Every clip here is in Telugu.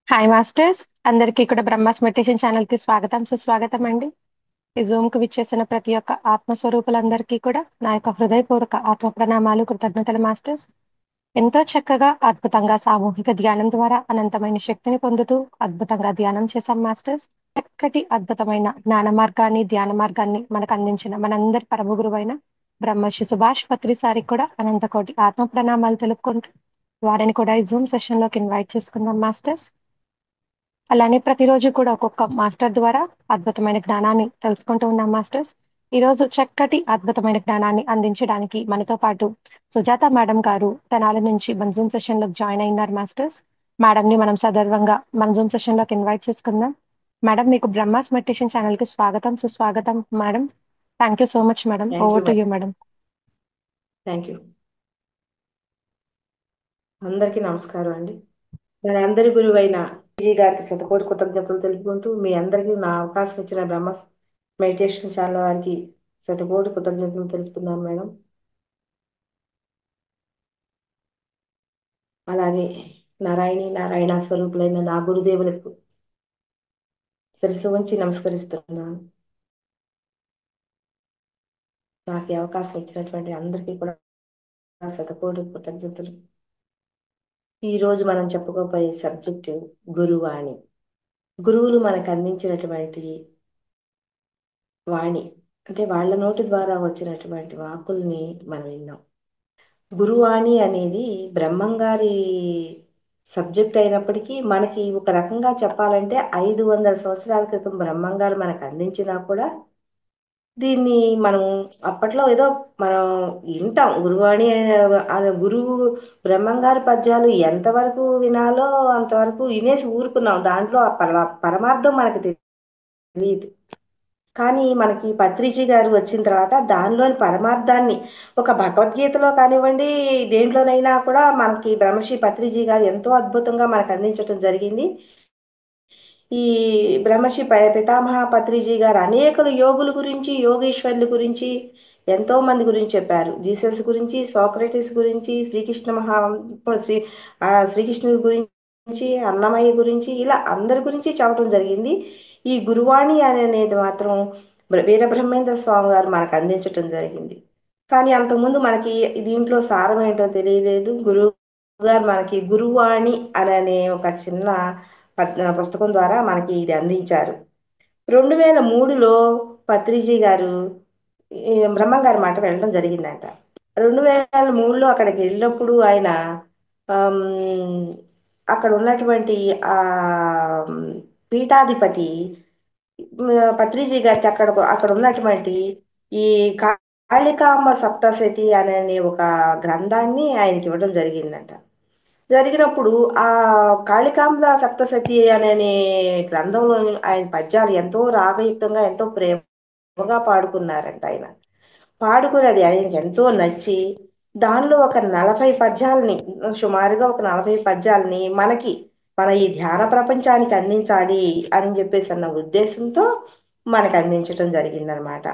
హాయ్ మాస్టర్స్, అందరికీ కూడా బ్రహ్మాస్ మెడిటేషన్ ఛానల్ కి స్వాగతం సుస్వాగతం అండి. ఈ జూమ్ కు విచ్చేసిన ప్రతి ఒక్క ఆత్మస్వరూపులందరికీ కూడా నా యొక్క హృదయపూర్వక ఆత్మ ప్రణామాలు, కృతజ్ఞతలు మాస్టర్స్. ఎంతో చక్కగా అద్భుతంగా సామూహిక ధ్యానం ద్వారా అనంతమైన శక్తిని పొందుతూ అద్భుతంగా ధ్యానం చేశాం మాస్టర్స్. చక్కటి అద్భుతమైన జ్ఞాన మార్గాన్ని, ధ్యాన మార్గాన్ని మనకు అందించిన మనందరి పరమ గురువైన బ్రహ్మర్షి సుభాష్ పత్రి సారికి కూడా అనంత కోటి ఆత్మ ప్రణామాలు తెలుపుకుంటూ వారిని కూడా ఈ జూమ్ సెషన్ లోకి ఇన్వైట్ చేసుకుందాం మాస్టర్స్. అలానే ప్రతిరోజు కూడా ఒక్కొక్క మాస్టర్ ద్వారా అద్భుతమైన జ్ఞానాన్ని తెలుసుకుంటూ ఉన్నాం మాస్టర్స్. ఈ రోజు చక్కటి అద్భుతమైన జ్ఞానాన్ని అందించడానికి మనతో పాటు సుజాత మేడం గారు తెనాలి నుంచి మన జూమ్ సెషన్ లోకి జాయిన్ అయినారు మాస్టర్స్. మేడం ని మనం సదర్వంగా మన జూమ్ సెషన్ లోకి ఇన్వైట్ చేసుకుందాం. మేడం, మీకు బ్రహ్మాస్ మెడిటేషన్ ఛానల్ కి స్వాగతం సుస్వాగతం madam. Thank you so much madam. Thank you over to madam. You madam. Thank you. అందరికీ నమస్కారం అండి. మన అందరి గురువైన జీ గారికి శతకోటి కృతజ్ఞతలు తెలుపుకుంటూ మీ అందరికీ నా అవకాశం ఇచ్చిన బ్రహ్మ మెడిటేషన్ ఛానల్ వారికి శతకోటి కృతజ్ఞతలు తెలుపుతున్నాను మేడం. అలాగే నారాయణ స్వరూపులైన నా గురుదేవులకు శిరస్సు వంచి నమస్కరిస్తున్నాను. నాకు ఈ అవకాశం ఇచ్చినటువంటి అందరికీ కూడా శతకోటి కృతజ్ఞతలు. ఈ రోజు మనం చెప్పుకోబోయే సబ్జెక్టు గురువాణి. గురువులు మనకు అందించినటువంటి వాణి, అంటే వాళ్ళ నోటి ద్వారా వచ్చినటువంటి వాక్కుల్ని మనం విన్నాం. గురువాణి అనేది బ్రహ్మంగారి సబ్జెక్ట్ అయినప్పటికీ మనకి ఒక రకంగా చెప్పాలంటే 500 సంవత్సరాల క్రితం బ్రహ్మంగారు మనకు అందించినా కూడా దీన్ని మనం అప్పట్లో ఏదో మనం వింటాం. గురువాణి గురువు బ్రహ్మంగారి పద్యాలు ఎంతవరకు వినాలో అంతవరకు వినేసి ఊరుకున్నాం. దాంట్లో ఆ పరమార్థం మనకు తెలియదు. కానీ మనకి పత్రిజీ గారు వచ్చిన తర్వాత దానిలోని పరమార్థాన్ని ఒక భగవద్గీతలో కానివ్వండి, దేంట్లోనైనా కూడా మనకి బ్రహ్మశ్రీ పత్రిజీ గారు ఎంతో అద్భుతంగా మనకు అందించడం జరిగింది. ఈ బ్రహ్మశ్రీ పితామహ పత్రిజీ గారు అనేకలు యోగుల గురించి, యోగేశ్వర్ల గురించి, ఎంతో మంది గురించి చెప్పారు. జీసస్ గురించి, సోక్రటిస్ గురించి, శ్రీ శ్రీకృష్ణుడి గురించి, అన్నమయ్య గురించి, ఇలా అందరి గురించి చెప్పడం జరిగింది. ఈ గురువాణి అనేది మాత్రం వీరబ్రహ్మేంద్ర స్వామి గారు మనకు అందించటం జరిగింది. కానీ అంతకుముందు మనకి దీంట్లో సారం ఏంటో తెలియలేదు. గురువు గారు మనకి గురువాణి అనే ఒక చిన్న పుస్తకం ద్వారా మనకి ఇది అందించారు. 2003లో పత్రిజీ గారు బ్రహ్మంగారి మాట వెళ్ళడం జరిగిందంట. 2003లో అక్కడికి వెళ్ళినప్పుడు ఆయన అక్కడ ఉన్నటువంటి ఆ పీఠాధిపతి పత్రిజీ గారికి అక్కడ ఉన్నటువంటి ఈ కాళికాంబ సప్తశతి అనే ఒక గ్రంథాన్ని ఆయనకి ఇవ్వడం జరిగిందంట. జరిగినప్పుడు ఆ కాళికాంబ సప్తశతి అనే గ్రంథంలో ఆయన పద్యాలు ఎంతో రాగయుక్తంగా, ఎంతో ప్రేమగా పాడుకున్నారంట. ఆయన పాడుకున్నది ఆయనకి ఎంతో నచ్చి దానిలో ఒక 40 పద్యాలని, సుమారుగా ఒక 40 పద్యాలని మన ఈ ధ్యాన ప్రపంచానికి అందించాలి అని చెప్పేసి అన్న ఉద్దేశంతో మనకు అందించటం జరిగిందనమాట.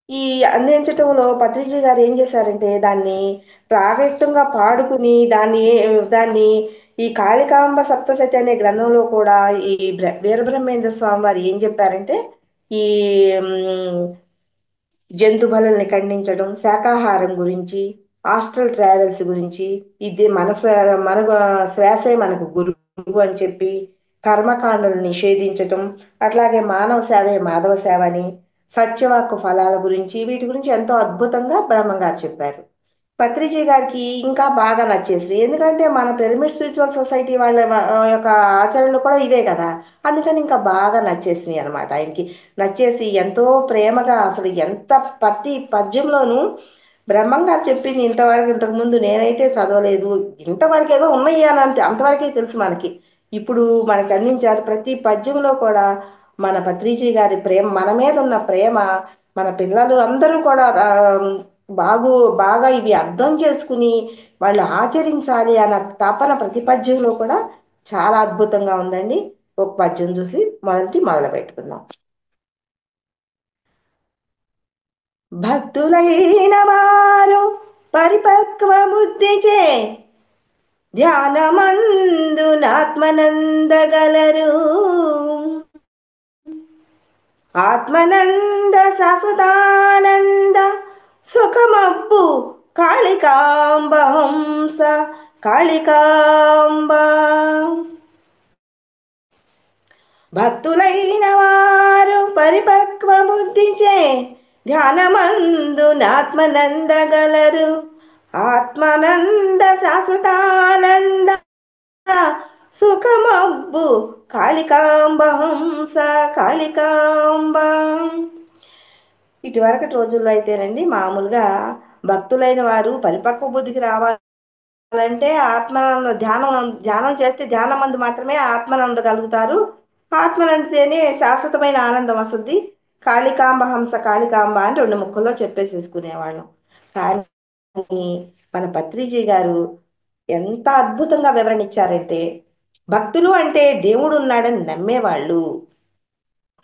ఈ అందించటంలో పత్రిజీ గారు ఏం చేశారంటే దాన్ని రాగయుక్తంగా పాడుకుని దాన్ని ఈ కాళికాంబ సప్తశతి అనే గ్రంథంలో కూడా ఈ వీరబ్రహ్మేంద్ర స్వామి వారు ఏం చెప్పారంటే ఈ జంతు బలుల్ని ఖండించడం, శాకాహారం గురించి, ఆస్ట్రల్ ట్రావెల్స్ గురించి, ఇది మన శ్వాసే మనకు గురువు అని చెప్పి కర్మకాండలు నిషేధించటం, అట్లాగే మానవ సేవే మాధవ సేవ అని, సత్యవాక్కు ఫలాల గురించి, వీటి గురించి ఎంతో అద్భుతంగా బ్రహ్మంగారు చెప్పారు. పత్రిజీ గారికి ఇంకా బాగా నచ్చేసి, ఎందుకంటే మన పిరమిడ్ స్పిరిచువల్ సొసైటీ వాళ్ళ యొక్క ఆచరణలు కూడా ఇవే కదా, అందుకని ఇంకా బాగా నచ్చేసినాయి అనమాట. ఆయనకి నచ్చేసి ఎంతో ప్రేమగా అసలు ప్రతి పద్యంలోనూ బ్రహ్మంగారు చెప్పింది ఇంతకుముందు నేనైతే చదవలేదు, ఇంతవరకు ఏదో ఉన్నాయి అని అంతవరకే తెలుసు మనకి. ఇప్పుడు మనకి అందించారు. ప్రతి పద్యంలో కూడా మన పత్రిజీ గారి ప్రేమ, మన మీద ఉన్న ప్రేమ, మన పిల్లలు అందరూ కూడా బాగా ఇవి అర్థం చేసుకుని వాళ్ళు ఆచరించాలి అన్న తపన ప్రతి పద్యంలో కూడా చాలా అద్భుతంగా ఉందండి. ఒక పద్యం చూసి మొదలు పెట్టుకుందాం. భక్తులైన వారు పరిపక్వ బుద్ధిచే ధ్యానమందునాత్మనందగలరు. ఆత్మనంద శాశ్వతానంద సుఖమబ్బు కాళికాంబ హంస కాళికాంబ. భక్తులైన వారు పరిపక్వ బుద్ధిచే ధ్యానమందునాత్మనందగలరు. ఆత్మనంద శాశ్వతానంద సుఖమబ్బు కాళికాంబ హంస కాళికాంబ. ఇటువరకటి రోజుల్లో అయితేనండి మామూలుగా భక్తులైన వారు పరిపక్వ బుద్ధికి రావాలంటే ధ్యానం చేస్తే ధ్యానం మాత్రమే ఆత్మనందగలుగుతారు. ఆత్మనందితేనే శాశ్వతమైన ఆనందం వస్తుంది. కాళికాంబ హంస కాళికాంబ అని 2 ముక్కల్లో చెప్పేసేసుకునేవాళ్ళం. కానీ మన పత్రిజీ గారు ఎంత అద్భుతంగా వివరణ ఇచ్చారంటే, భక్తులు అంటే దేవుడు ఉన్నాడని నమ్మేవాళ్ళు.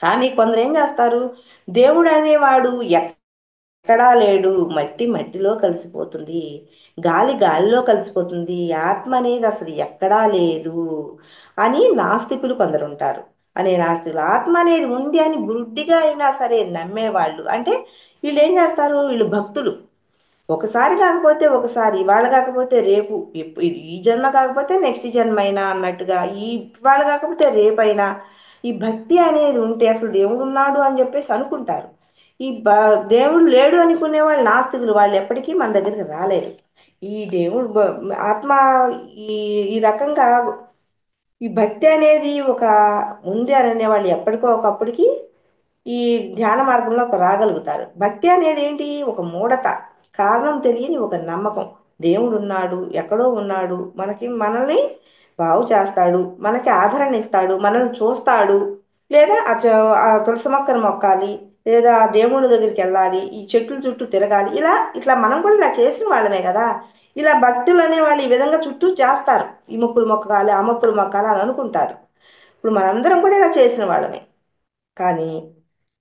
కానీ కొందరు ఏం చేస్తారు, దేవుడు అనేవాడు ఎక్కడా లేడు, మట్టి మట్టిలో కలిసిపోతుంది, గాలి గాలిలో కలిసిపోతుంది, ఆత్మ అనేది అసలు ఎక్కడా లేదు అని నాస్తికులు కొందరు ఉంటారు. నాస్తికులు ఆత్మ అనేది ఉంది అని గుడ్డిగా అయినా సరే నమ్మేవాళ్ళు. అంటే వీళ్ళు ఏం చేస్తారు, వీళ్ళు భక్తులు ఒకసారి కాకపోతే ఒకసారి, ఇవాళ కాకపోతే రేపు, ఈ జన్మ కాకపోతే నెక్స్ట్ జన్మ అయినా అన్నట్టుగా, ఇవాళ కాకపోతే రేపైనా ఈ భక్తి అనేది ఉంటే అసలు దేవుడు ఉన్నాడు అని చెప్పేసి అనుకుంటారు. దేవుడు లేడు అనుకునే వాళ్ళు నాస్తికులు, వాళ్ళు ఎప్పటికీ మన దగ్గరికి రాలేరు. ఈ దేవుడు ఆత్మ ఈ ఈ రకంగా ఈ భక్తి అనేది ఒక ఉంది అని అనే వాళ్ళు ఎప్పటికో ఒకప్పటికి ఈ ధ్యాన మార్గంలోకి రాగలుగుతారు. భక్తి అనేది ఏంటి, ఒక మూఢత, కారణం తెలియని ఒక నమ్మకం. దేవుడు ఉన్నాడు, ఎక్కడో ఉన్నాడు, మనల్ని బాగు చేస్తాడు, మనకి ఆదరణ ఇస్తాడు, మనల్ని చూస్తాడు, లేదా ఆ తులసి మొక్కను మొక్కాలి, లేదా దేవుడి దగ్గరికి వెళ్ళాలి, ఈ చెట్ల చుట్టూ తిరగాలి, ఇట్లా మనం కూడా ఇలా చేసిన వాళ్ళమే కదా. ఇలా భక్తులు అనే వాళ్ళు ఈ విధంగా చుట్టూ చేస్తారు, ఈ మొక్కులు మొక్కాలి, ఆ మొక్కులు మొక్కాలి అని అనుకుంటారు. ఇప్పుడు మనందరం కూడా ఇలా చేసిన వాళ్ళమే. కానీ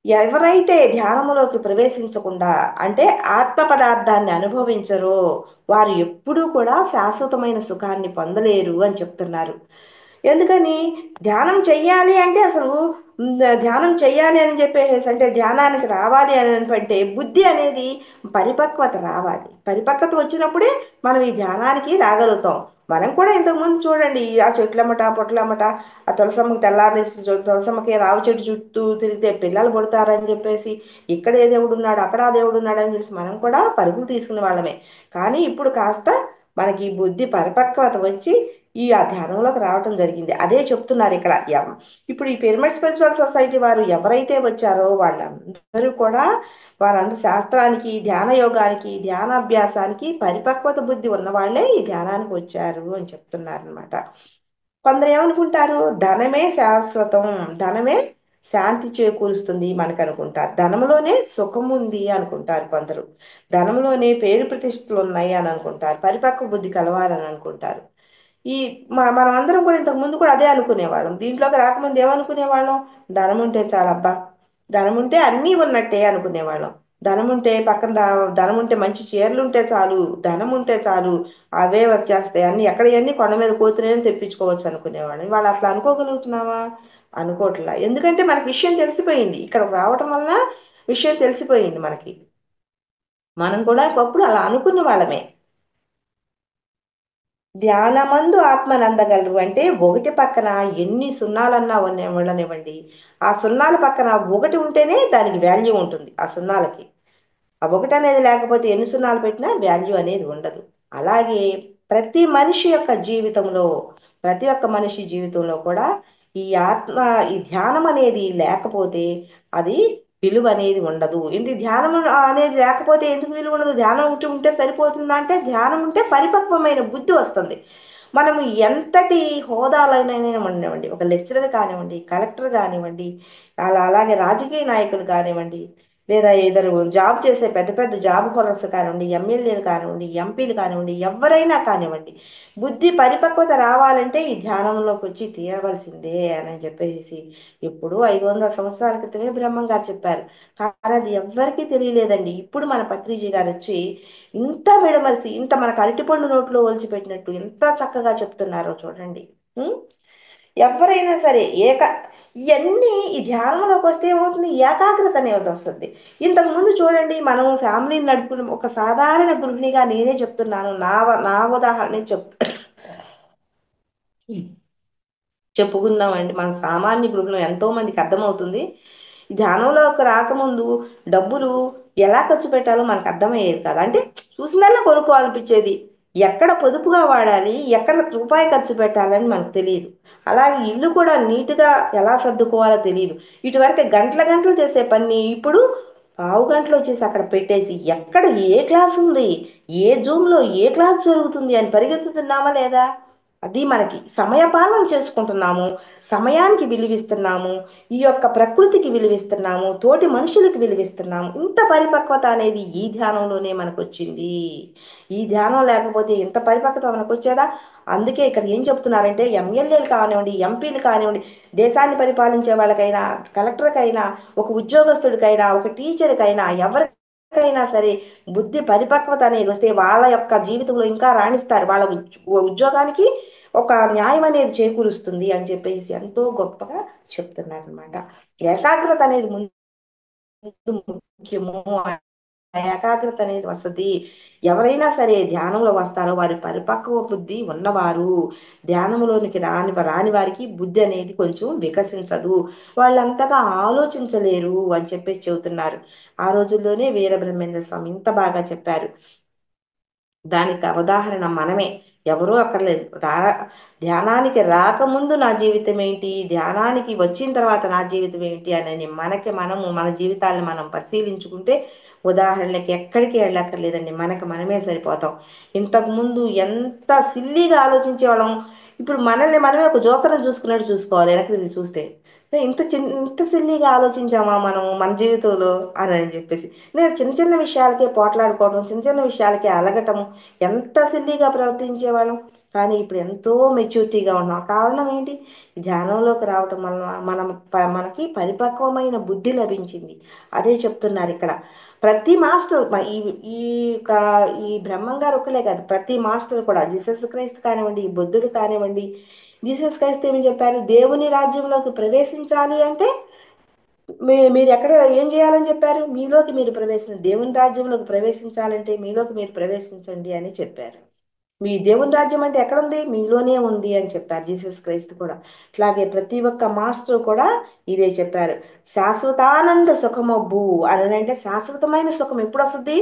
ఎవరైతే ధ్యానములోకి ప్రవేశించకుండా, అంటే ఆత్మ పదార్థాన్ని అనుభవించరో, వారు ఎప్పుడూ కూడా శాశ్వతమైన సుఖాన్ని పొందలేరు అని చెప్తున్నారు. ఎందుకని, ధ్యానం చెయ్యాలి అంటే అసలు ధ్యానం చెయ్యాలి అని చెప్పేసి అంటే ధ్యానానికి రావాలి అని అంటే బుద్ధి అనేది పరిపక్వత రావాలి. పరిపక్వత వచ్చినప్పుడే మనం ఈ ధ్యానానికి రాగలుగుతాం. మనం కూడా ఇంతకుముందు చూడండి, ఆ చెట్లమ్మట పొట్లమ్మట ఆ తులసమ్మకి తెల్లారేసి తులసమ్మకి రావి చెట్టు చుట్టూ తిరిగితే పిల్లలు పుడతారని చెప్పేసి, ఇక్కడ ఏ దేవుడు ఉన్నాడు, అక్కడ ఆ దేవుడు ఉన్నాడు అని చెప్పేసి మనం కూడా పరుగులు తీసుకునే వాళ్ళమే. కానీ ఇప్పుడు కాస్త మనకి ఈ బుద్ధి పరిపక్వత వచ్చి ఆ ధ్యానంలోకి రావటం జరిగింది. అదే చెప్తున్నారు ఇక్కడ. ఇప్పుడు ఈ పిరమిడ్ స్పిరిచువల్ సొసైటీ వారు ఎవరైతే వచ్చారో వాళ్ళందరూ కూడా, వారందరూ శాస్త్రానికి, ధ్యాన యోగానికి, ధ్యానాభ్యాసానికి పరిపక్వత బుద్ధి ఉన్న వాళ్ళే ఈ ధ్యానానికి వచ్చారు అని చెప్తున్నారు అనమాట. కొందరు ఏమనుకుంటారు, ధనమే శాశ్వతం, ధనమే శాంతి చేకూరుస్తుంది మనకు అనుకుంటారు, ధనంలోనే సుఖం ఉంది అనుకుంటారు కొందరు, ధనంలోనే పేరు ప్రతిష్టలు ఉన్నాయి అని అనుకుంటారు, పరిపక్వ బుద్ధి కలవాలని అనుకుంటారు. మనం అందరం కూడా ఇంతకు ముందు కూడా అదే అనుకునేవాళ్ళం. దీంట్లోకి రాకముందు ఏమనుకునేవాళ్ళం, ధనం ఉంటే చాలబ్బా, ధనం ఉంటే అన్నీ ఉన్నట్టే అనుకునేవాళ్ళం. ధనం ఉంటే ధనం ఉంటే మంచి చీరలు ఉంటే చాలు, ధనం ఉంటే చాలు, అవే వచ్చేస్తాయి, అన్ని ఎక్కడవన్నీ కొండ మీద కోతునే తెప్పించుకోవచ్చు అనుకునేవాళ్ళం. ఇవాళ అట్లా అనుకోగలుగుతున్నావా, అనుకోవట్లా. ఎందుకంటే మనకి విషయం తెలిసిపోయింది, ఇక్కడ రావటం వలన విషయం తెలిసిపోయింది మనకి. మనం కూడా ఒకప్పుడు అలా అనుకున్న వాళ్ళమే. ధ్యానమందు ఆత్మనందగలరు అంటే ఒకటి పక్కన ఎన్ని సున్నాలన్నా ఉండనివ్వండి, ఆ సున్నాల పక్కన ఒకటి ఉంటేనే దానికి వాల్యూ ఉంటుంది. ఆ సున్నాలకి ఆ ఒకటి అనేది లేకపోతే ఎన్ని సున్నాలు పెట్టినా వాల్యూ అనేది ఉండదు. అలాగే ప్రతి మనిషి యొక్క జీవితంలో, ప్రతి ఒక్క మనిషి జీవితంలో కూడా ఈ ధ్యానం అనేది లేకపోతే అది విలువ అనేది ఉండదు. ఏంటి, ధ్యానం అనేది లేకపోతే ఎందుకు విలువ ఉండదు, ధ్యానం ఒకటి ఉంటే సరిపోతుందా అంటే, ధ్యానం ఉంటే పరిపక్వమైన బుద్ధి వస్తుంది. మనము ఎంతటి హోదాలైనా ఉండనివ్వండి, ఒక లెక్చరర్ కానివ్వండి, కలెక్టర్ కానివ్వండి, అలాగే రాజకీయ నాయకులు కానివ్వండి, లేదా ఇద్దరు జాబ్ చేసే పెద్ద పెద్ద జాబ్ హోల్డర్స్ కానివ్వండి, ఎమ్మెల్యేలు కానివ్వండి, ఎంపీలు కానివ్వండి, ఎవరైనా కానివ్వండి, బుద్ధి పరిపక్వత రావాలంటే ఈ ధ్యానంలోకి వచ్చి తీరవలసిందే అని చెప్పేసి ఇప్పుడు 500 సంవత్సరాల క్రితమే బ్రహ్మం గారు చెప్పారు. కానీ అది ఎవ్వరికీ తెలియలేదండి. ఇప్పుడు మన పత్రిజీ గారు వచ్చి ఇంత విడమరిసి ఇంత మనకు అరటిపండు నోట్లో ఒలిచి పెట్టినట్టు ఎంత చక్కగా చెప్తున్నారో చూడండి. ఉం? ఎవరైనా సరే ఇవన్నీ ఈ ధ్యానంలోకి వస్తే ఏమవుతుంది, ఏకాగ్రత అనేది వస్తుంది. ఇంతకు ముందు చూడండి, మనం ఫ్యామిలీని నడుపుకున్న ఒక సాధారణ గృహిణిగా నేనే చెప్తున్నాను, నా ఉదాహరణ చెప్పుకుందామండి. మన సామాన్య గృహంలో ఎంతో మందికి అర్థమవుతుంది. ఈ ధ్యానంలోకి రాకముందు డబ్బులు ఎలా ఖర్చు పెట్టాలో మనకు అర్థమయ్యేది కాదు. అంటే చూసిందల్లా కొనుక్కోవాలనిపించేది. ఎక్కడ పొదుపుగా వాడాలి, ఎక్కడ రూపాయి ఖర్చు పెట్టాలని మనకు తెలియదు. అలాగే ఇల్లు కూడా నీట్గా ఎలా సర్దుకోవాలో తెలియదు. ఇటువరకు గంటల గంటలు చేసే పని ఇప్పుడు పావు గంటలో వచ్చేసి అక్కడ పెట్టేసి ఎక్కడ ఏ క్లాస్ ఉంది, ఏ జూమ్లో ఏ క్లాస్ జరుగుతుంది అని పరిగెత్తుతున్నామా లేదా? అది మనకి సమయపాలన చేసుకుంటున్నాము, సమయానికి విలువిస్తున్నాము, ఈ యొక్క ప్రకృతికి విలువిస్తున్నాము, తోటి మనుషులకి విలువిస్తున్నాము. ఇంత పరిపక్వత అనేది ఈ ధ్యానంలోనే మనకు వచ్చింది. ఈ ధ్యానం లేకపోతే ఇంత పరిపక్వత మనకు వచ్చేదా? అందుకే ఇక్కడ ఏం చెప్తున్నారంటే ఎమ్మెల్యేలు కానివ్వండి, ఎంపీలు కానివ్వండి, దేశాన్ని పరిపాలించే వాళ్ళకైనా, కలెక్టర్కైనా, ఒక ఉద్యోగస్తుడికైనా, ఒక టీచర్కైనా, ఎవరికైనా సరే బుద్ధి పరిపక్వత అనేది వస్తే వాళ్ళ యొక్క జీవితంలో ఇంకా రాణిస్తారు. వాళ్ళ ఉద్యోగానికి ఒక న్యాయం అనేది చేకూరుస్తుంది అని చెప్పేసి ఎంతో గొప్పగా చెప్తున్నారనమాట. ఏకాగ్రత అనేది ముందు ముఖ్యము. ఆ ఏకాగ్రత అనేది వస్తుంది. ఎవరైనా సరే ధ్యానంలో వస్తారో వారి పరిపక్వ బుద్ధి ఉన్నవారు, ధ్యానంలోనికి రాని వారికి బుద్ధి అనేది కొంచెం వికసించదు, వాళ్ళంతగా ఆలోచించలేరు అని చెప్పేసి చెబుతున్నారు. ఆ రోజుల్లోనే వీరబ్రహ్మేంద్ర స్వామి ఇంత బాగా చెప్పారు. దానికి ఉదాహరణ మనమే, ఎవరూ అక్కర్లేదు. ధ్యానానికి రాకముందు నా జీవితం ఏంటి, ధ్యానానికి వచ్చిన తర్వాత నా జీవితం ఏంటి అని మన జీవితాలను మనం పరిశీలించుకుంటే ఉదాహరణకి ఎక్కడికి వెళ్ళక్కర్లేదండి, మనమే సరిపోతాం. ఇంతకుముందు ఎంత సిల్లీగా ఆలోచించేవాళ్ళం, ఇప్పుడు మనల్ని మనమే ఒక జోకర్ని చూసుకున్నట్టు చూసుకోవాలి వెనక్కి తిరిగి చూస్తే. ఇంత సిల్లీగా ఆలోచించామా మనం మన జీవితంలో అని చెప్పేసి నేను చిన్న చిన్న విషయాలకే పోట్లాడుకోవడం, చిన్న చిన్న విషయాలకే అలగటం, ఎంత సిల్లీగా ప్రవర్తించేవాళ్ళం. కానీ ఇప్పుడు ఎంతో మెచ్యూరిటీగా ఉన్నాం. కారణం ఏంటి? ధ్యానంలోకి రావటం వలన మనకి పరిపక్వమైన బుద్ధి లభించింది. అదే చెప్తున్నారు ఇక్కడ. ప్రతి మాస్టర్ ఈ ఈ ఈ బ్రహ్మం గారు ఒక్కలే కాదు, ప్రతి మాస్టర్ కూడా జీసస్ క్రైస్ట్ కానివ్వండి, బుద్ధుడు కానివ్వండి. జీసస్ క్రైస్ట్ ఏమి చెప్పారు? దేవుని రాజ్యంలోకి ప్రవేశించాలి అంటే మీరు ఎక్కడ ఏం చేయాలని చెప్పారు? మీలోకి మీరు దేవుని రాజ్యంలోకి ప్రవేశించాలంటే మీలోకి మీరు ప్రవేశించండి అని చెప్పారు. మీ దేవుని రాజ్యం అంటే ఎక్కడుంది? మీలోనే ఉంది అని చెప్పారు జీసస్ క్రైస్తు కూడా. అట్లాగే ప్రతి ఒక్క మాస్టర్ కూడా ఇదే చెప్పారు. శాశ్వతానంద సుఖమబ్బు అని అంటే శాశ్వతమైన సుఖం ఎప్పుడు వస్తుంది?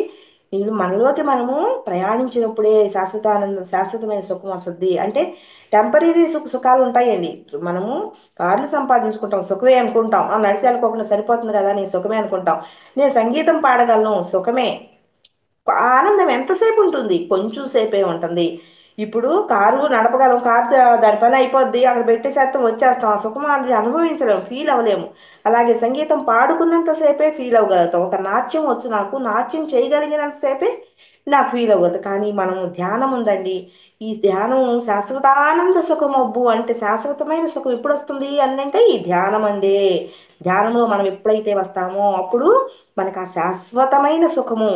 మనలోకి మనము ప్రయాణించినప్పుడే శాశ్వతమైన సుఖం వస్తుంది. అంటే టెంపరీ సుఖాలు ఉంటాయండి. మనము కార్లు సంపాదించుకుంటాం, సుఖమే అనుకుంటాం. నడిచి వెళ్ళకోకుండా సరిపోతుంది కదా నేను సుఖమే అనుకుంటాం. నేను సంగీతం పాడగలను, సుఖమే. ఆనందం ఎంతసేపు ఉంటుంది? కొంచెం సేపే ఉంటుంది. ఇప్పుడు కారు నడపగలం, కారు దాని పని అయిపోద్ది, అక్కడ పెట్టేసేస్తాం, వచ్చేస్తాం. ఆ సుఖం అది అనుభవించలేము, ఫీల్ అవ్వలేము. అలాగే సంగీతం పాడుకున్నంతసేపే ఫీల్ అవ్వగలుగుతాం. ఒక నాట్యం వచ్చు నాకు, నాట్యం చేయగలిగినంతసేపే నాకు ఫీల్ అవ్వదు. కానీ మనం ధ్యానం ఉందండి, ఈ ధ్యానం శాశ్వతానంద సుఖం అబ్బు అంటే శాశ్వతమైన సుఖం ఎప్పుడు వస్తుంది అని అంటే ఈ ధ్యానం అందే. ధ్యానంలో మనం ఎప్పుడైతే వస్తామో అప్పుడు మనకు ఆ శాశ్వతమైన సుఖము,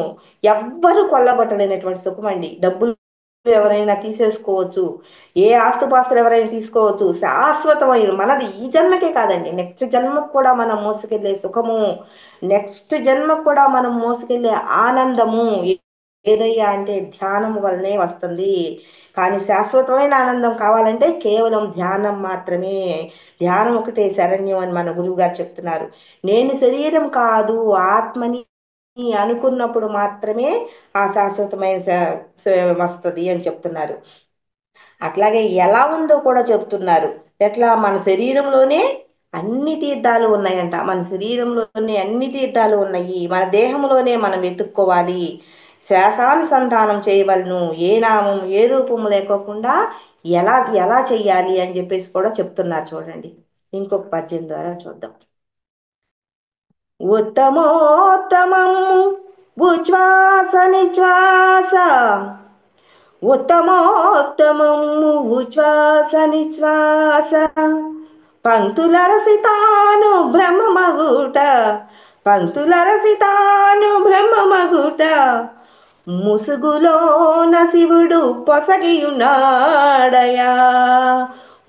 ఎవ్వరు కొల్లగొట్టలేనటువంటి సుఖం అండి. డబ్బులు ఎవరైనా తీసేసుకోవచ్చు, ఏ ఆస్తుపాస్తులు ఎవరైనా తీసుకోవచ్చు, శాశ్వతమైన మనది ఈ జన్మకే కాదండి, నెక్స్ట్ జన్మకు కూడా మనం మోసుకెళ్లే సుఖము, నెక్స్ట్ జన్మకు కూడా మనం మోసుకెళ్లే ఆనందము ఏదయ్యా అంటే ధ్యానం వల్లనే వస్తుంది. కానీ శాశ్వతమైన ఆనందం కావాలంటే కేవలం ధ్యానం మాత్రమే. ధ్యానం ఒకటే శరణ్యం అని మన గురువు గారు చెప్తున్నారు. నేను శరీరం కాదు ఆత్మని అనుకున్నప్పుడు మాత్రమే ఆ శాశ్వతమైన వస్తుంది అని చెప్తున్నారు. అట్లాగే ఎలా ఉందో కూడా చెప్తున్నారు. ఎట్లా? మన శరీరంలోనే అన్ని తీర్థాలు ఉన్నాయంట, మన శరీరంలోనే అన్ని తీర్థాలు ఉన్నాయి, మన దేహంలోనే మనం వెతుక్కోవాలి, శ్వాసానుసంధానం చేయవలను, ఏ నామం ఏ రూపం లేకోకుండా ఎలా ఎలా చెయ్యాలి అని చెప్పేసి కూడా చెప్తున్నారు. చూడండి, ఇంకొక పద్యం ద్వారా చూద్దాం. ఉత్తమోత్తమము ఉచ్ఛ్వాస నిశ్వాస, ఉత్తమోత్తమము ఉచ్ఛ్వాస నిశ్వాస, పంక్తులరసితాను బ్రహ్మమగుట, పంక్తులరసితాను బ్రహ్మమగుట, ముసుగులోన శివుడు పొసగియున్నాడయా,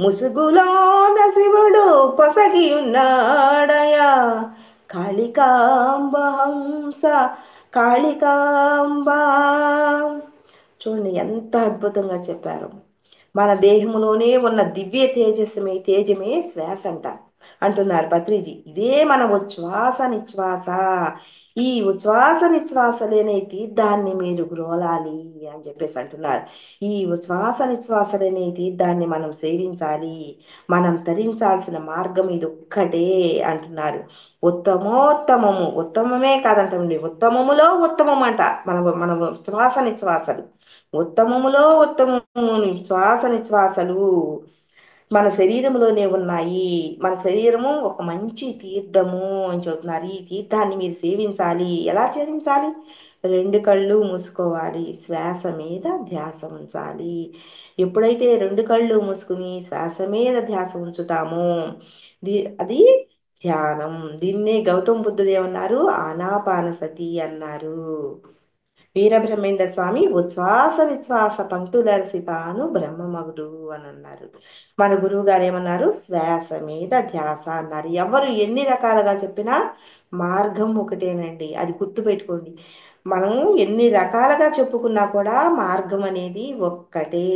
ముసుగులోన శివుడు పొసగియున్నాడయా, కాళికాంబ హంస కాళికాంబ. చూడండి ఎంత అద్భుతంగా చెప్పారు. మన దేహంలోనే ఉన్న దివ్య తేజమే శ్వాస అంటున్నారు పత్రిజీ. ఇదే మన ఉచ్ఛ్వాస నిశ్వాస. ఈ ఉచ్ఛ్వాస నిశ్వాసలేనే తీర్థాన్ని మీరు గ్రోలాలి అని చెప్పేసి అంటున్నారు. ఈ ఉచ్ఛ్వాస నిశ్వాసలేనే తీర్థాన్ని మనం సేవించాలి, మనం తరించాల్సిన మార్గం ఇది ఒక్కటే అంటున్నారు. ఉత్తమోత్తమము, ఉత్తమమే కాదంటండి, ఉత్తమములో ఉత్తమం అంట మన శ్వాస నిశ్వాసలు. ఉత్తమములో ఉత్తమము శ్వాస నిశ్వాసలు మన శరీరంలోనే ఉన్నాయి. మన శరీరము ఒక మంచి తీర్థము అని చెబుతున్నారు. ఈ తీర్థాన్ని మీరు సేవించాలి. ఎలా సేవించాలి? రెండు కళ్ళు మూసుకోవాలి, శ్వాస మీద ధ్యాస ఉంచాలి. ఎప్పుడైతే రెండు కళ్ళు మూసుకుని శ్వాస మీద ధ్యాస ఉంచుతామో అది ధ్యానం. దీన్నే గౌతమ బుద్ధుడు ఏమన్నారు? ఆనాపానసతి అన్నారు. వీరబ్రహ్మేంద్ర స్వామి ఉచ్ఛ్వాస విశ్వాస పంక్తులర్సితాను బ్రహ్మమగుడు అని అన్నారు. మన గురువు గారు ఏమన్నారు? శ్వాస మీద ధ్యాస అన్నారు. ఎవరు ఎన్ని రకాలుగా చెప్పినా మార్గం ఒకటేనండి, అది గుర్తుపెట్టుకోండి. మనం ఎన్ని రకాలుగా చెప్పుకున్నా కూడా మార్గం అనేది ఒక్కటే.